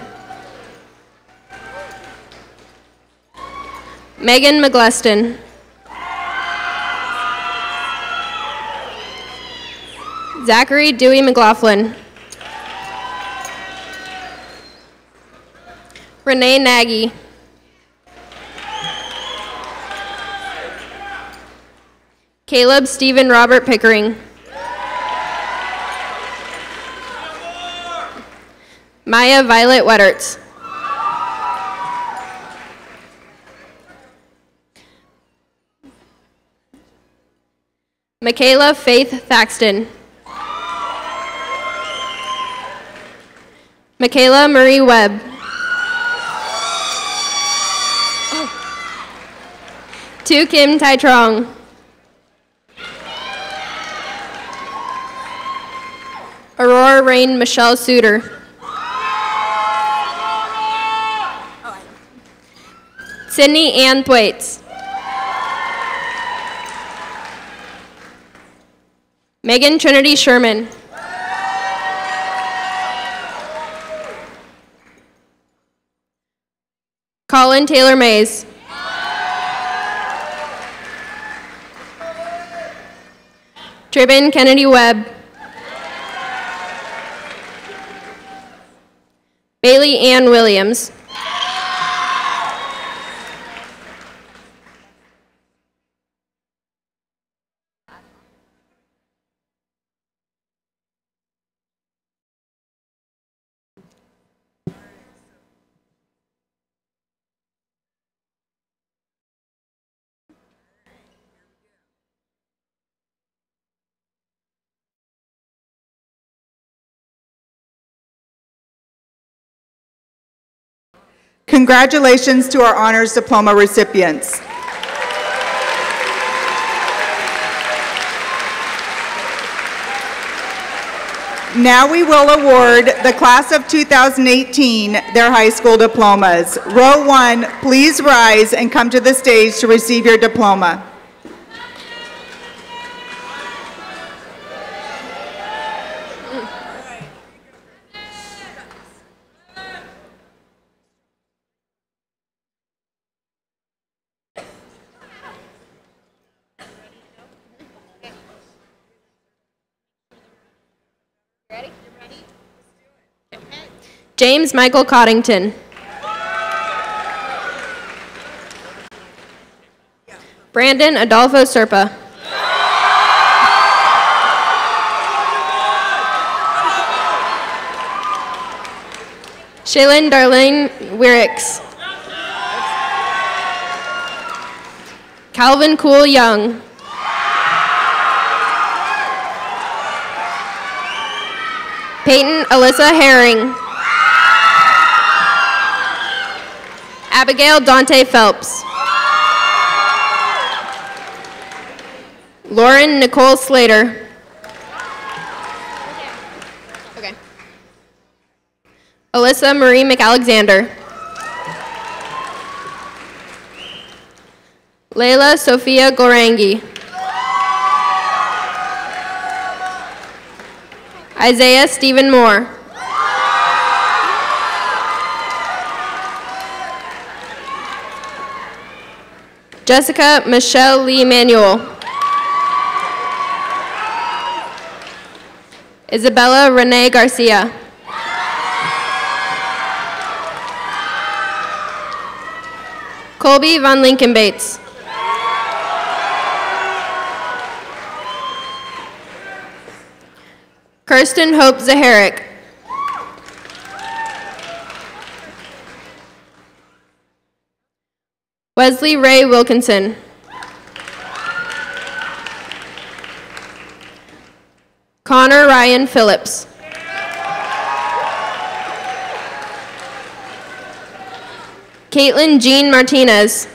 Megan McGleston. Zachary Dewey McLaughlin. Renee Nagy. Caleb Stephen Robert Pickering. Maya Violet Wedderts. Michaela Faith Thaxton. Michaela Marie Webb. Tu Kim Tai Trong. Aurora Rain Michelle Suter. Sydney Ann Thwaites. Megan Trinity Sherman. Colin Taylor Mays. Tribin Kennedy Webb. Bailey Ann Williams. Congratulations to our honors diploma recipients. Now we will award the class of 2018 their high school diplomas. Row 1, please rise and come to the stage to receive your diploma. James Michael Coddington. Brandon Adolfo Serpa. Shaylin Darlene Wierix. Calvin Cool Young. Peyton Alyssa Herring. Abigail Dante Phelps. Lauren Nicole Slater. Okay. Alyssa Marie McAlexander. Layla Sophia Gorangi. Isaiah Stephen Moore. Jessica Michelle Lee Manuel. Isabella Renee Garcia. Colby Von Lincoln Bates. Kirsten Hope Zaharik. Wesley Ray Wilkinson. Connor Ryan Phillips. Caitlin Jean Martinez.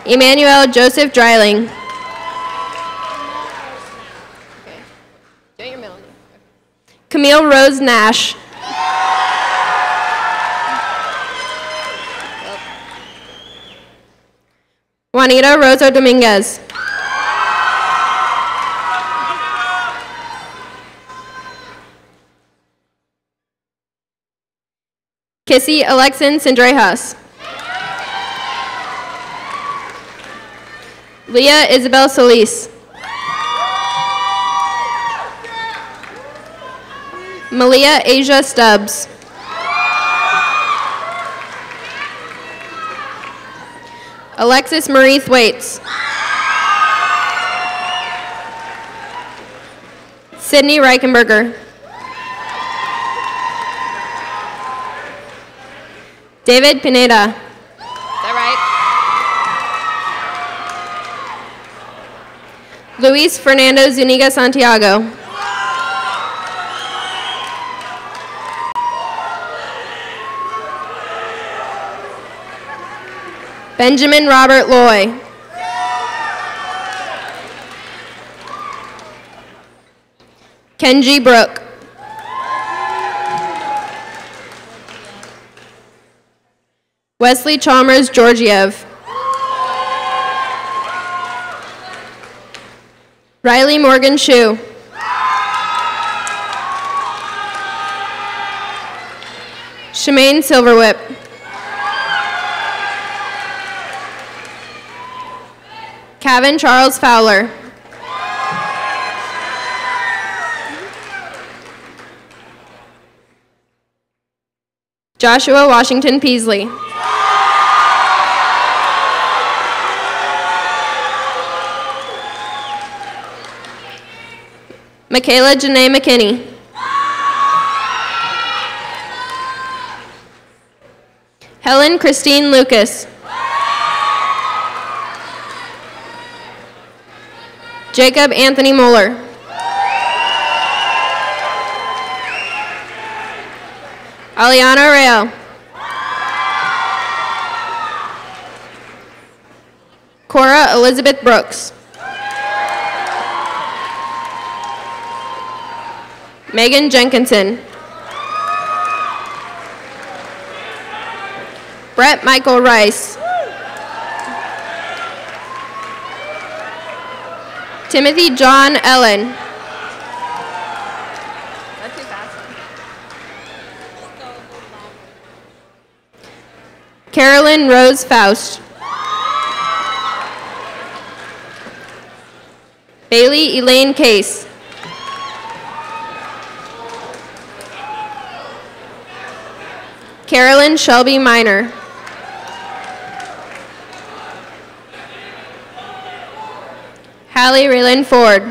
Emmanuel Joseph Dreiling. Camille Rose Nash. Juanita Rosa Dominguez. Kissy Alexin Sindrejas. Leah Isabel Solis. Malia Asia Stubbs. Alexis Marie Thwaites. Sydney Reichenberger. David Pineda. Is that right? Luis Fernando Zuniga Santiago. Benjamin Robert Loy. Kenji Brook. Wesley Chalmers Georgiev. Riley Morgan Shu. Shemaine Silverwhip. Kevin Charles Fowler. Joshua Washington Peasley. Michaela Janae McKinney. Helen Christine Lucas. Jacob Anthony Moeller. Aliana Rail. Cora Elizabeth Brooks. Megan Jenkinson. Brett Michael Rice. Timothy John Ellen. Carolyn Rose Faust. Bailey Elaine Case. Carolyn Shelby Minor. Hallie Raylan Ford.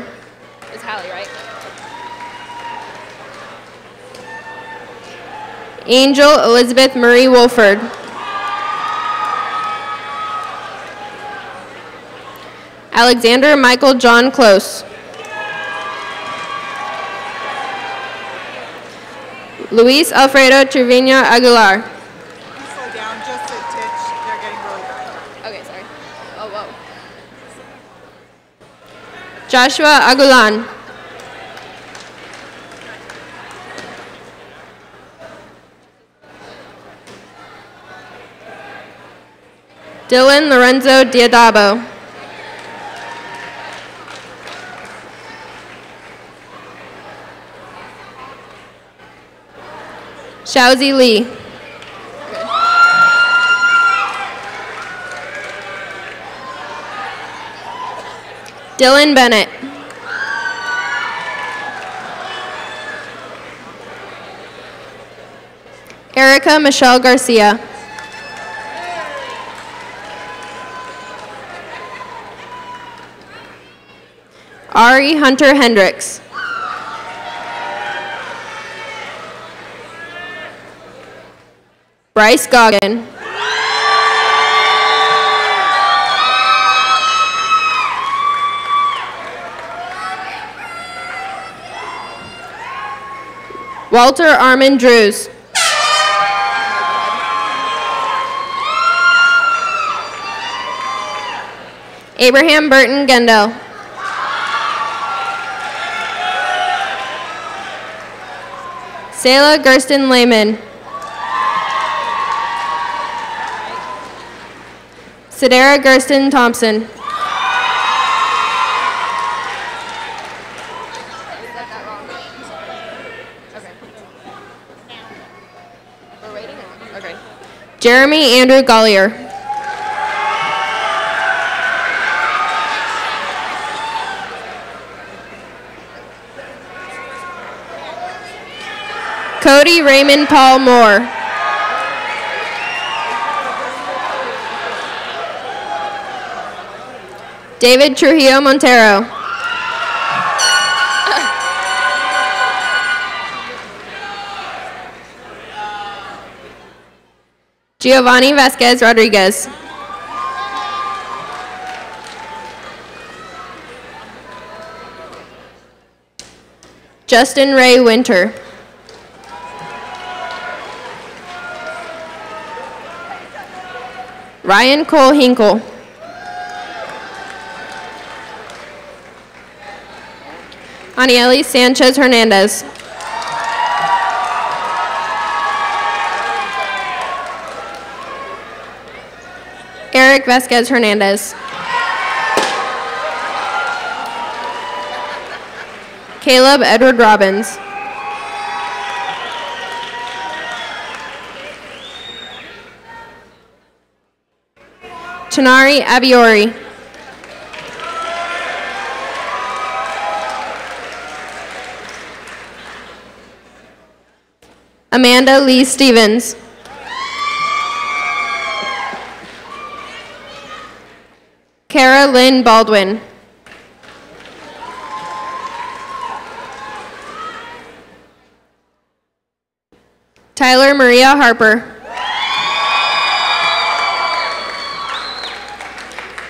It's Hallie, right? Angel Elizabeth Marie Wolford. Alexander Michael John Close. Luis Alfredo Trevino Aguilar. Slow down just a titch. They're getting really bad. Okay, sorry. Oh, whoa. Joshua Aguilan. Dylan Lorenzo Diadabo. Xiaozi Li. Dylan Bennett. Erica Michelle Garcia. Ari Hunter Hendricks. Bryce Goggin. Walter Armand Drews. Abraham Burton Gendel. Sayla Gersten Lehman. Sedera Gersten Thompson. Jeremy Andrew Gollier. Cody Raymond Paul Moore. David Trujillo Montero. Giovanni Vasquez Rodriguez. Justin Ray Winter. Ryan Cole Hinkle. Anieli Sanchez Hernandez. Eric Vasquez Hernandez. Caleb Edward Robbins. Chinari Abiori. Amanda Lee Stevens. Kara Lynn Baldwin. Tyler Maria Harper.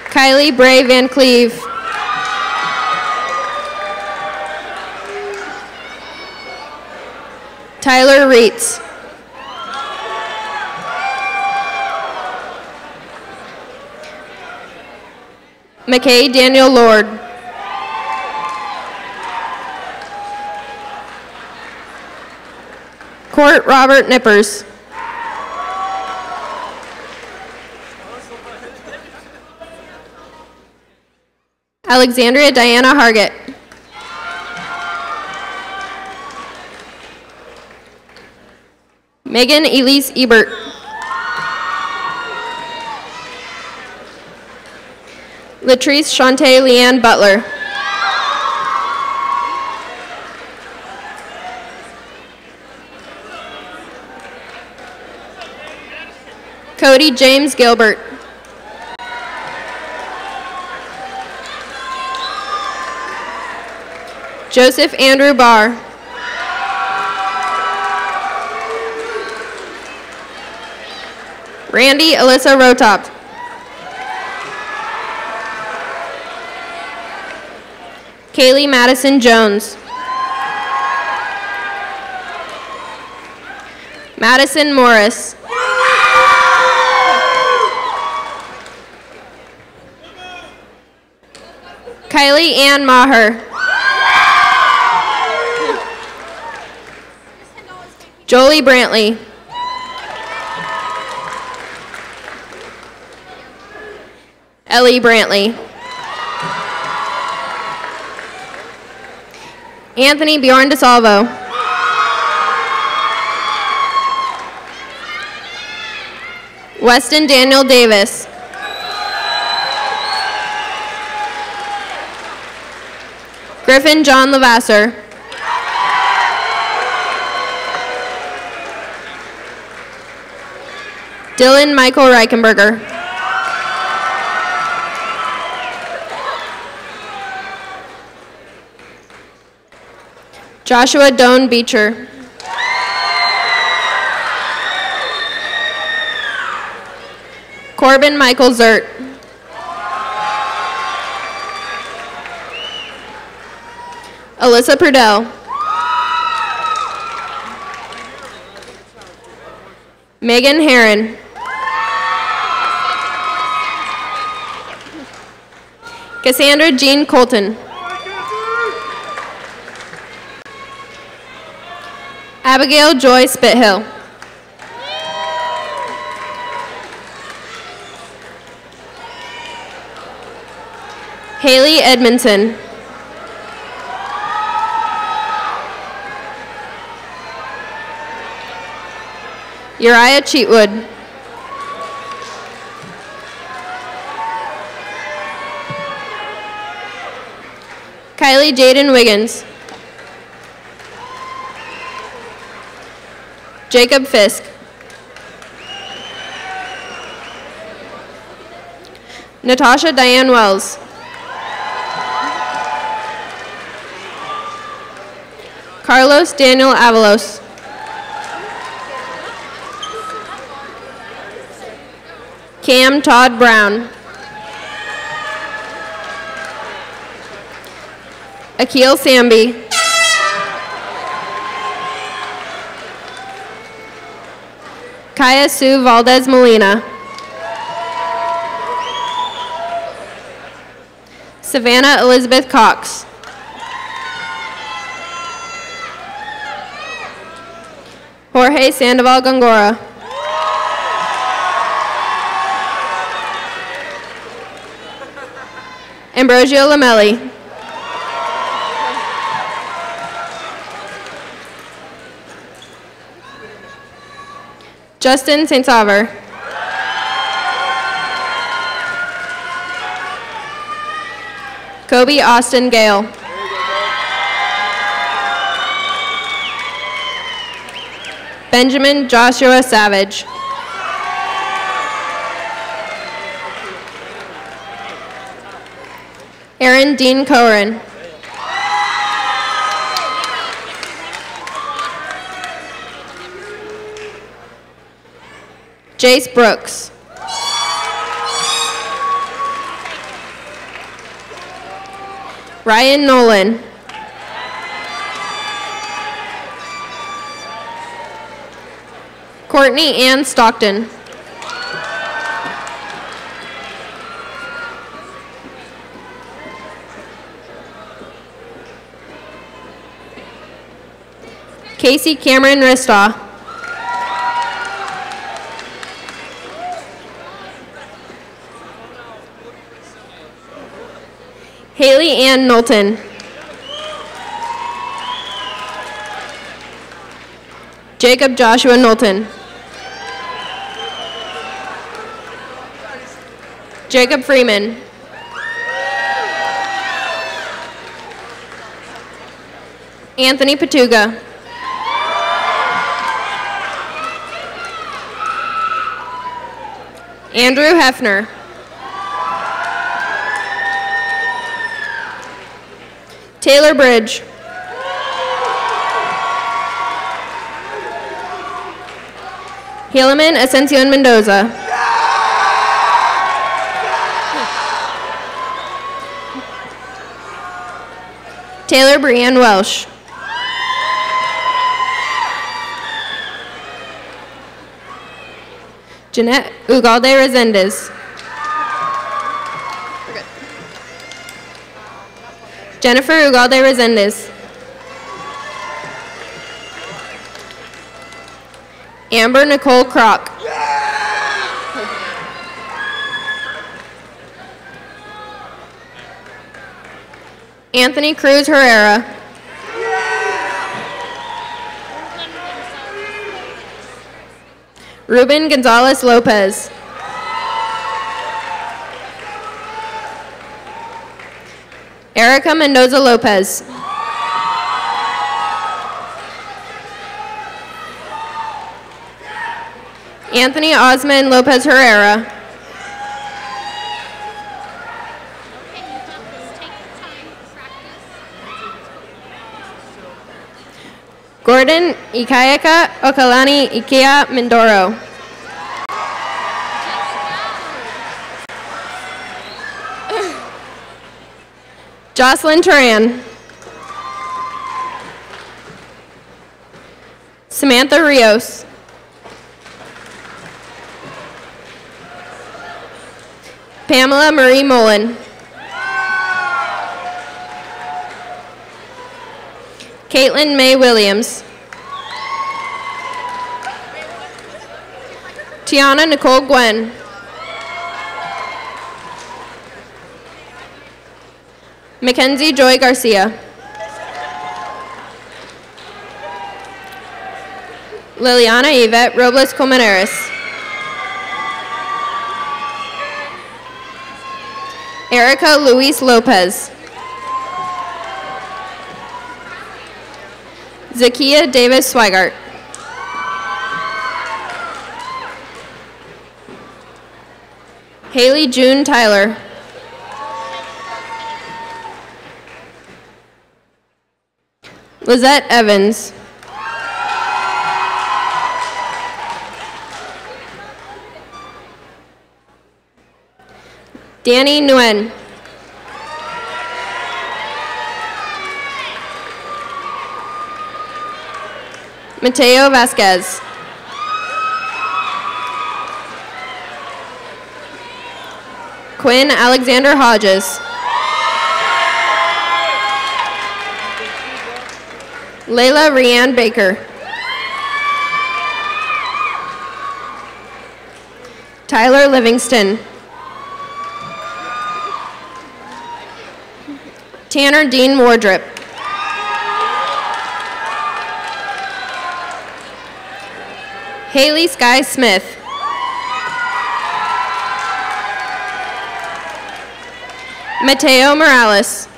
Kylie Bray Van Cleve. Tyler Reitz. McKay Daniel Lord. Court Robert Nippers. Alexandria Diana Hargett. Megan Elise Ebert. Latrice Shantae Leanne Butler. Cody James Gilbert. Joseph Andrew Barr. Randy Alyssa Rotop. Kaylee Madison Jones. Madison Morris. Kylie Ann Maher. Jolie Brantley. Ellie Brantley. Anthony Bjorn DeSalvo. Weston Daniel Davis. Griffin John Lavasser. Dylan Michael Reichenberger. Joshua Doan Beecher. Corbin Michael Zert. Alyssa Prudell. Megan Herron. Cassandra Jean Colton. Abigail Joy Spithill. Haley Edmondson. Uriah Cheatwood. Kylie Jaden Wiggins. Jacob Fisk. Natasha Diane Wells. Carlos Daniel Avalos. Cam Todd Brown. Akil Samby. Kaya Sue Valdez Molina. Savannah Elizabeth Cox. Jorge Sandoval Gongora. Ambrosio Lamelli. Justin St. Saver. Kobe Austin Gale. Benjamin Joshua Savage. Aaron Dean Cohen. Jace Brooks. Ryan Nolan. Courtney Ann Stockton. Casey Cameron Ristaw. Haley Ann Knowlton. Jacob Joshua Knowlton. Jacob Freeman. Anthony Patuga. Andrew Hefner. Taylor Bridge. Helaman Ascension Mendoza. Taylor Brianne Welsh. Jeanette Ugalde Resendez. Jennifer Ugalde Resendez. Amber Nicole Kroc. Anthony Cruz Herrera. Ruben Gonzalez Lopez. Erica Mendoza Lopez. Anthony Osman Lopez Herrera. Gordon Ikayaka Okalani Ikea Mindoro. Jocelyn Turan. Samantha Rios. Pamela Marie Mullen. Caitlin May Williams. Tiana Nicole Gwen. Mackenzie Joy Garcia. Liliana Yvette Robles Colmenares. Erica Luis Lopez. Zakia Davis Swigart. Haley June Tyler. Lizette Evans. Danny Nguyen. Mateo Vasquez. Quinn Alexander Hodges. Layla Rianne Baker. Tyler Livingston. Tanner Dean Wardrop. Haley Sky Smith. Mateo Morales.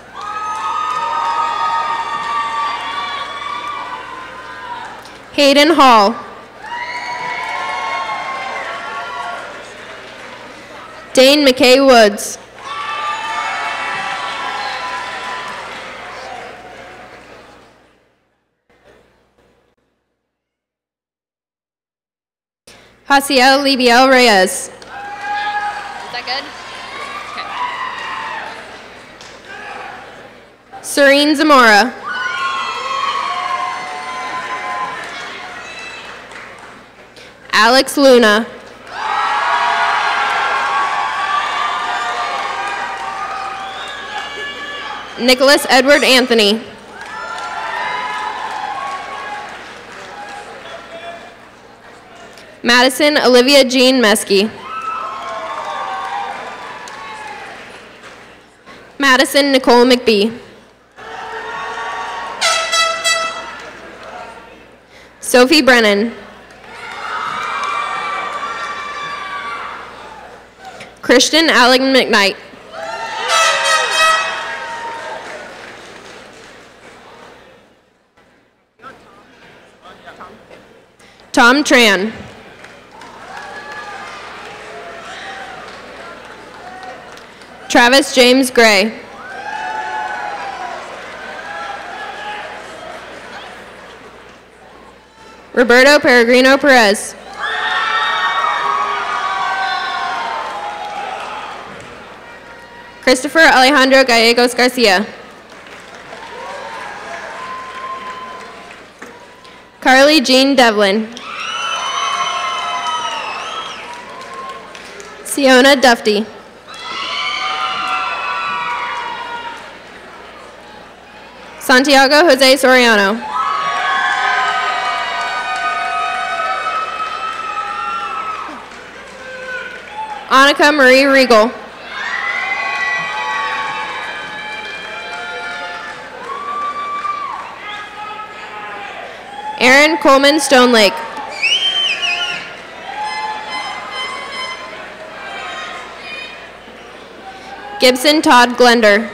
Hayden Hall. Dane McKay Woods. Hasiel Libiel Reyes. Is that good? Okay. Serene Zamora. Alex Luna. Nicholas Edward Anthony. Madison Olivia Jean Meskey. Madison Nicole McBee. Sophie Brennan. Christian Allen McKnight. Tom Tran. Travis James Gray. Roberto Peregrino Perez. Christopher Alejandro Gallegos Garcia. Carly Jean Devlin. Siona Dufty. Santiago Jose Soriano. Annika Marie Regal. Aaron Coleman Stonelake. Gibson Todd Glender.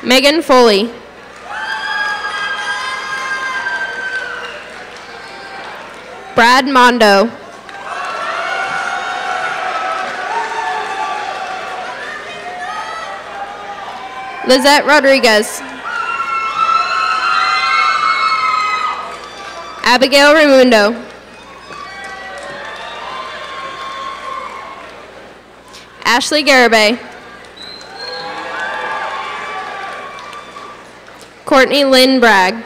Megan Foley. Brad Mondo. Lizette Rodriguez. Abigail Raimundo. Ashley Garibay. Courtney Lynn Bragg.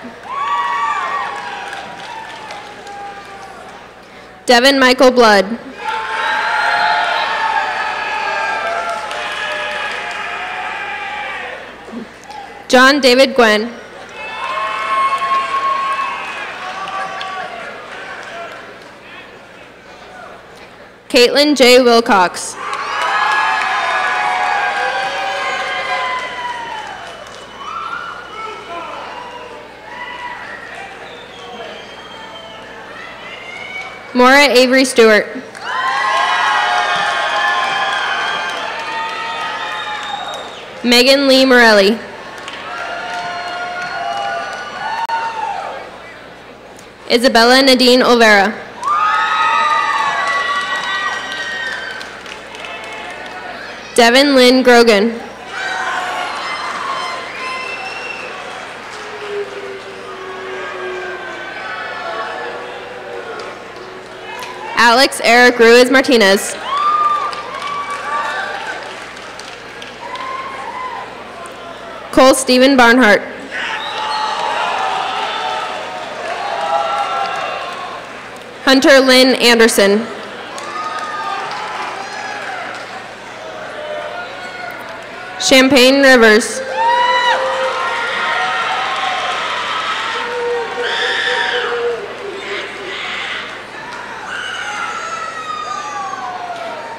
Devin Michael Blood. John David Gwen. Caitlin J. Wilcox. Maura Avery Stewart. Megan Lee Morelli. Isabella Nadine Olvera. Devin Lynn Grogan. Alex Eric Ruiz Martinez. Cole Stephen Barnhart. Hunter Lynn Anderson. Champagne Rivers.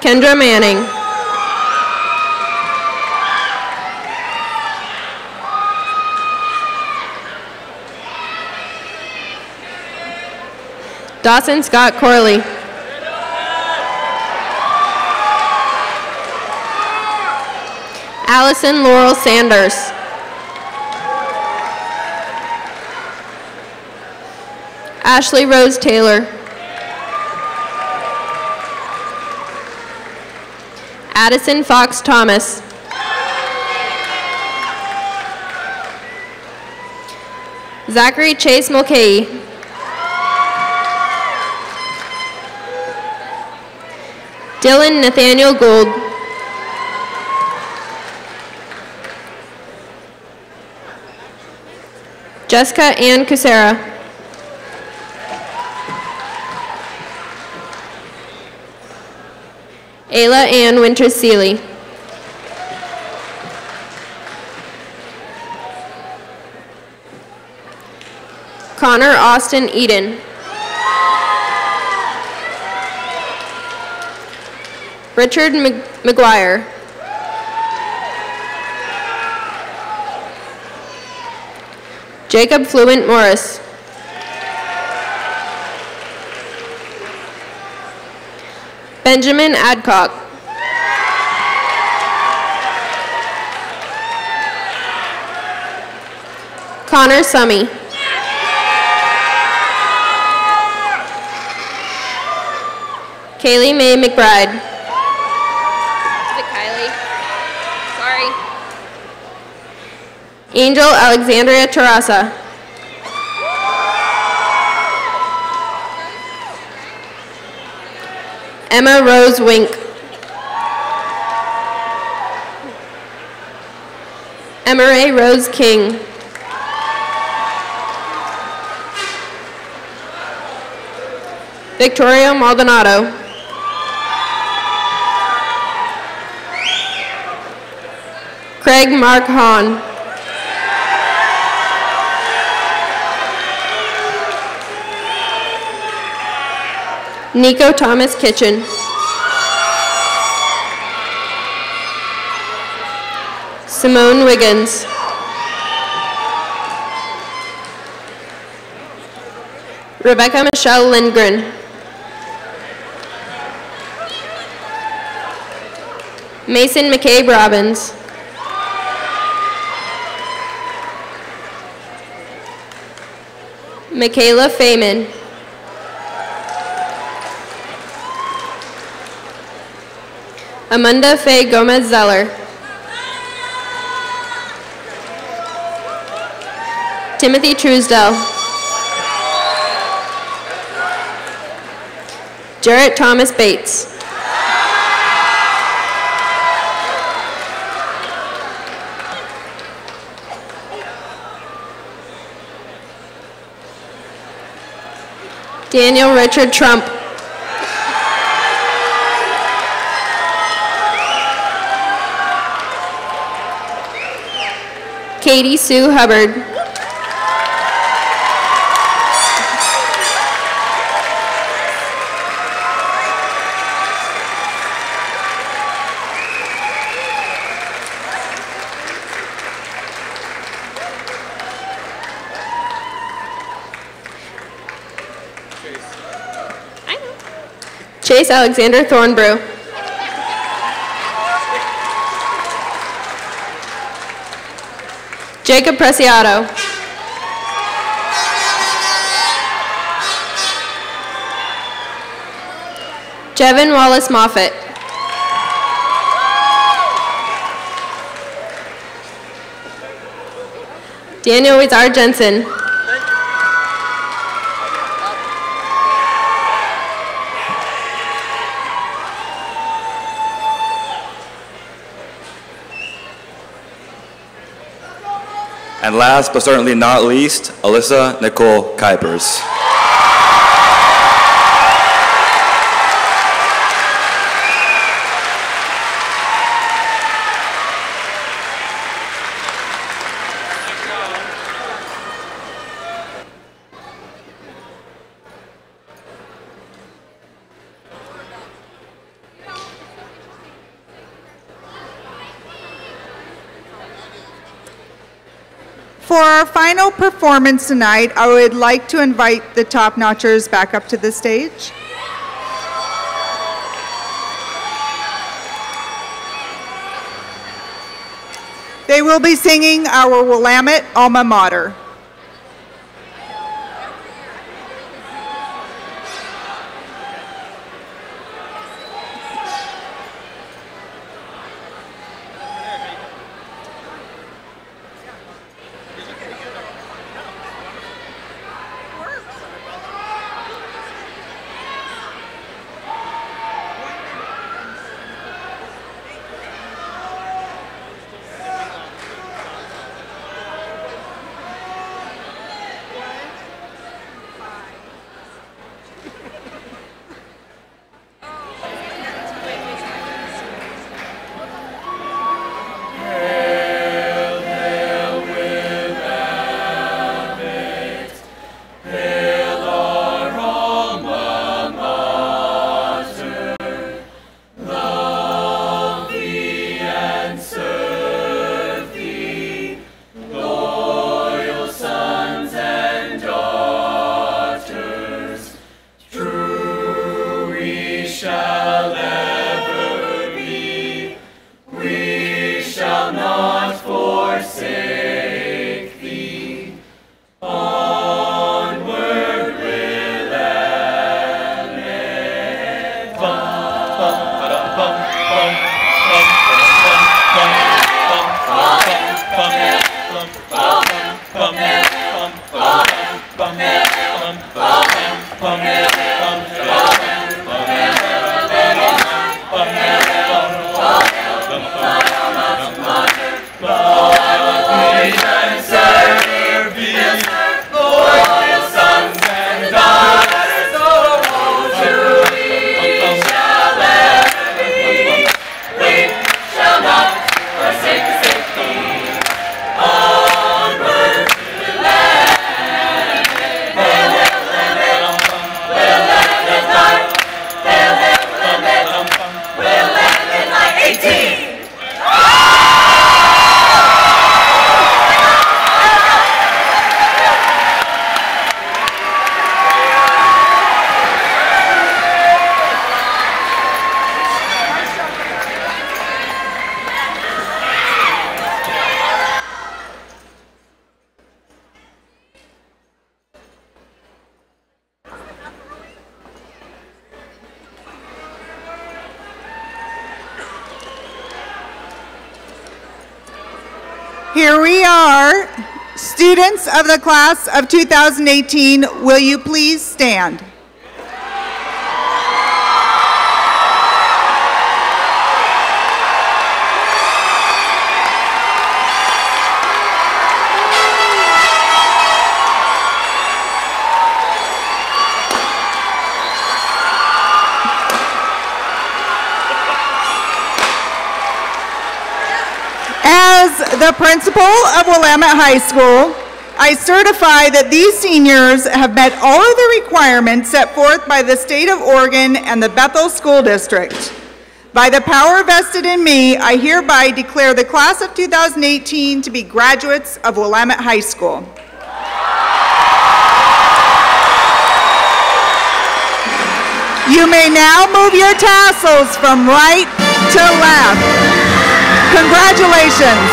Kendra Manning. Dawson Scott Corley. Allison Laurel Sanders. Ashley Rose Taylor. Addison Fox Thomas. Zachary Chase Mulcahy. Dylan Nathaniel Gould. Jessica Ann Cusera. Ayla Ann Winters Seeley. Connor Austin Eden. Richard McGuire. Jacob Fluent Morris. Benjamin Adcock. Connor Summy. Kaylee Mae McBride. Is it Kylie? Sorry. Angel Alexandria Terrasa. Emma Rose Wink. Emma Rose King. Victoria Maldonado. Craig Mark Hahn. Nico Thomas Kitchen. Simone Wiggins. Rebecca Michelle Lindgren. Mason McCabe Robbins. Michaela Feynman. Amanda Faye Gomez Zeller. Timothy Truesdell. Jarrett Thomas Bates. Daniel Richard Trump. Katie Sue Hubbard. Chase Alexander Thornbrew. Jacob Preciado. Jevin Wallace Moffitt. Daniel Wizar Jensen. And last but certainly not least, Alyssa Nicole Kuipers. For our final performance tonight, I would like to invite the top-notchers back up to the stage. They will be singing our Willamette alma mater. shall ever be. We shall not forsake thee. Onward, Willamette. Bum, bum, ba-dum, bum, bum, bum, bum, bum, bum, bum, bum, bum, bum, bum, bum, bum, Here we are, students of the class of 2018, will you please stand? As the principal of Willamette High School, I certify that these seniors have met all of the requirements set forth by the state of Oregon and the Bethel School District. By the power vested in me, I hereby declare the class of 2018 to be graduates of Willamette High School. You may now move your tassels from right to left. Congratulations.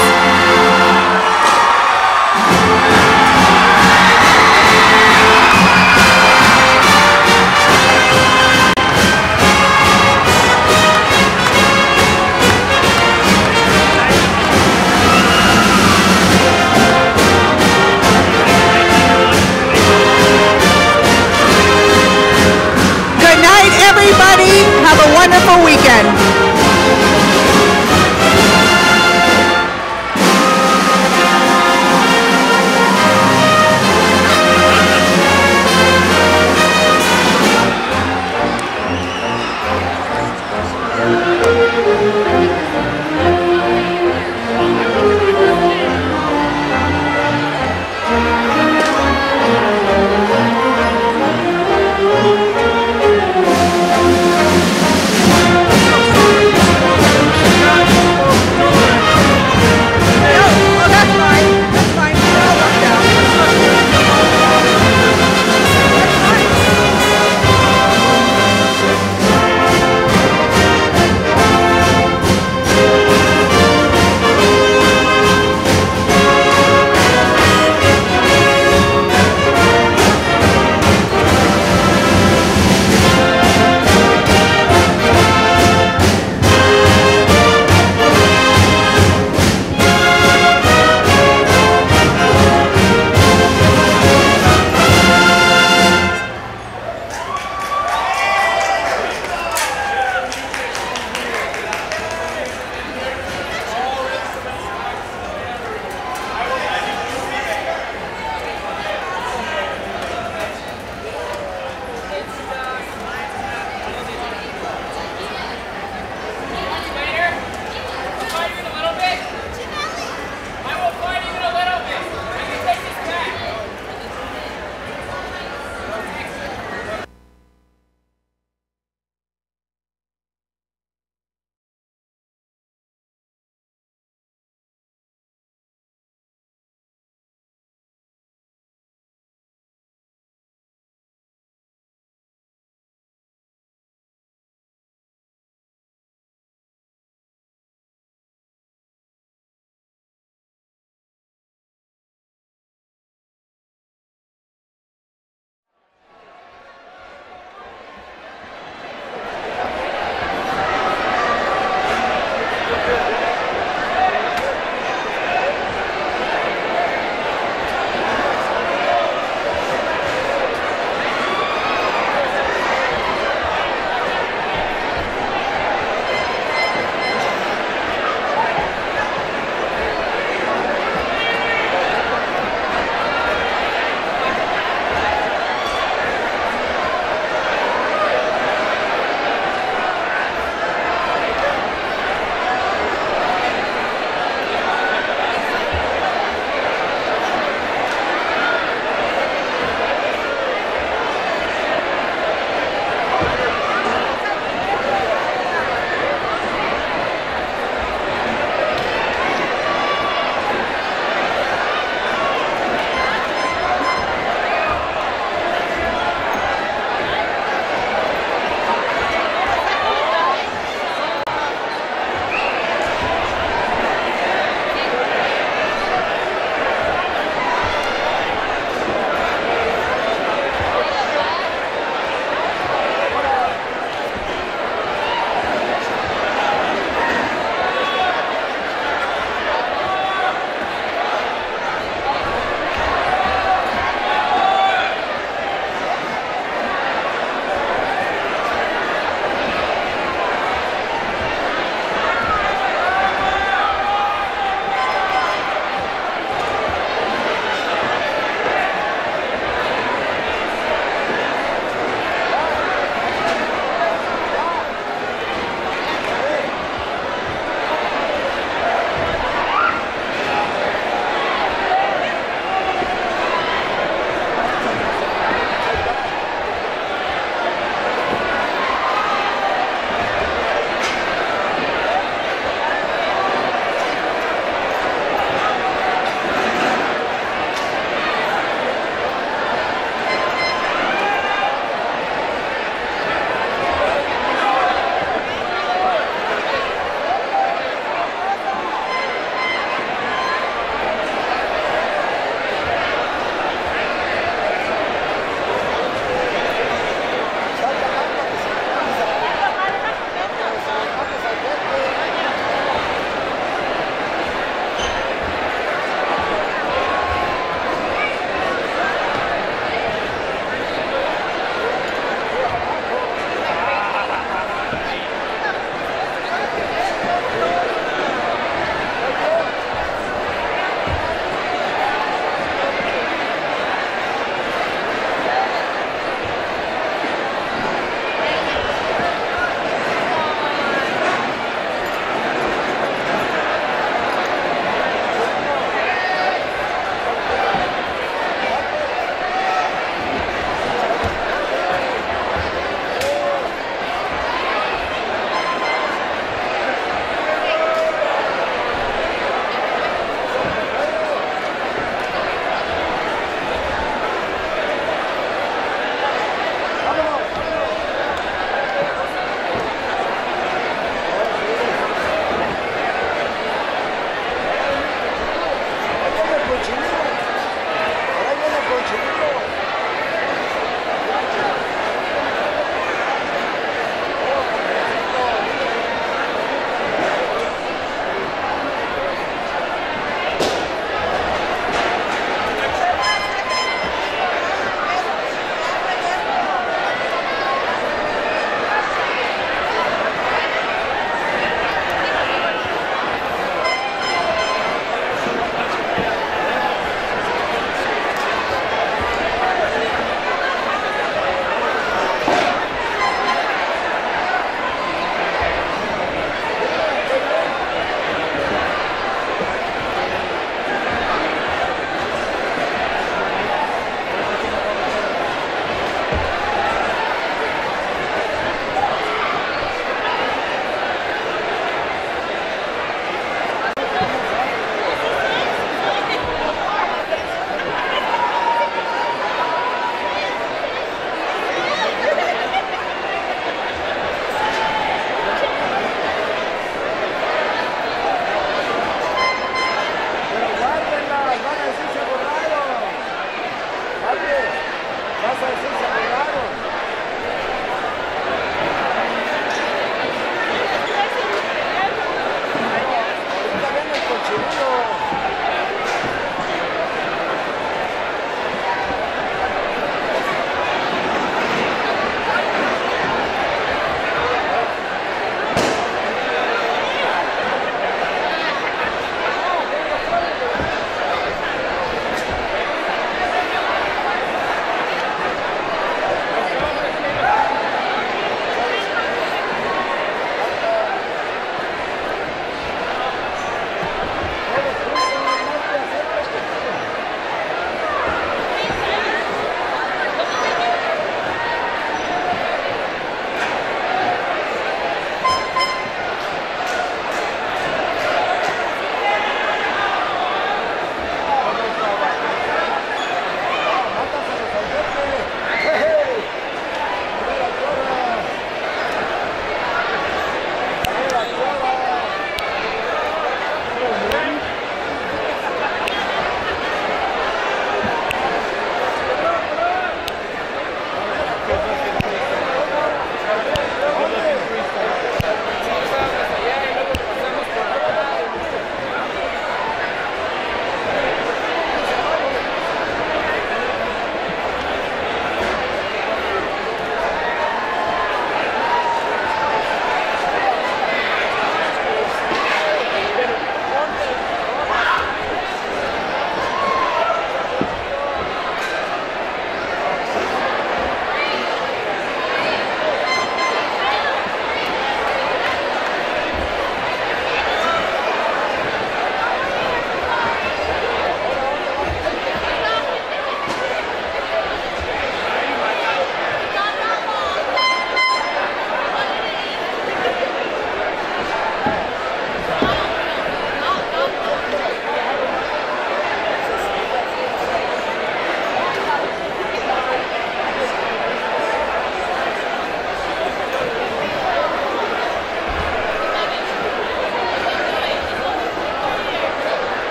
Good night, everybody. Have a wonderful weekend.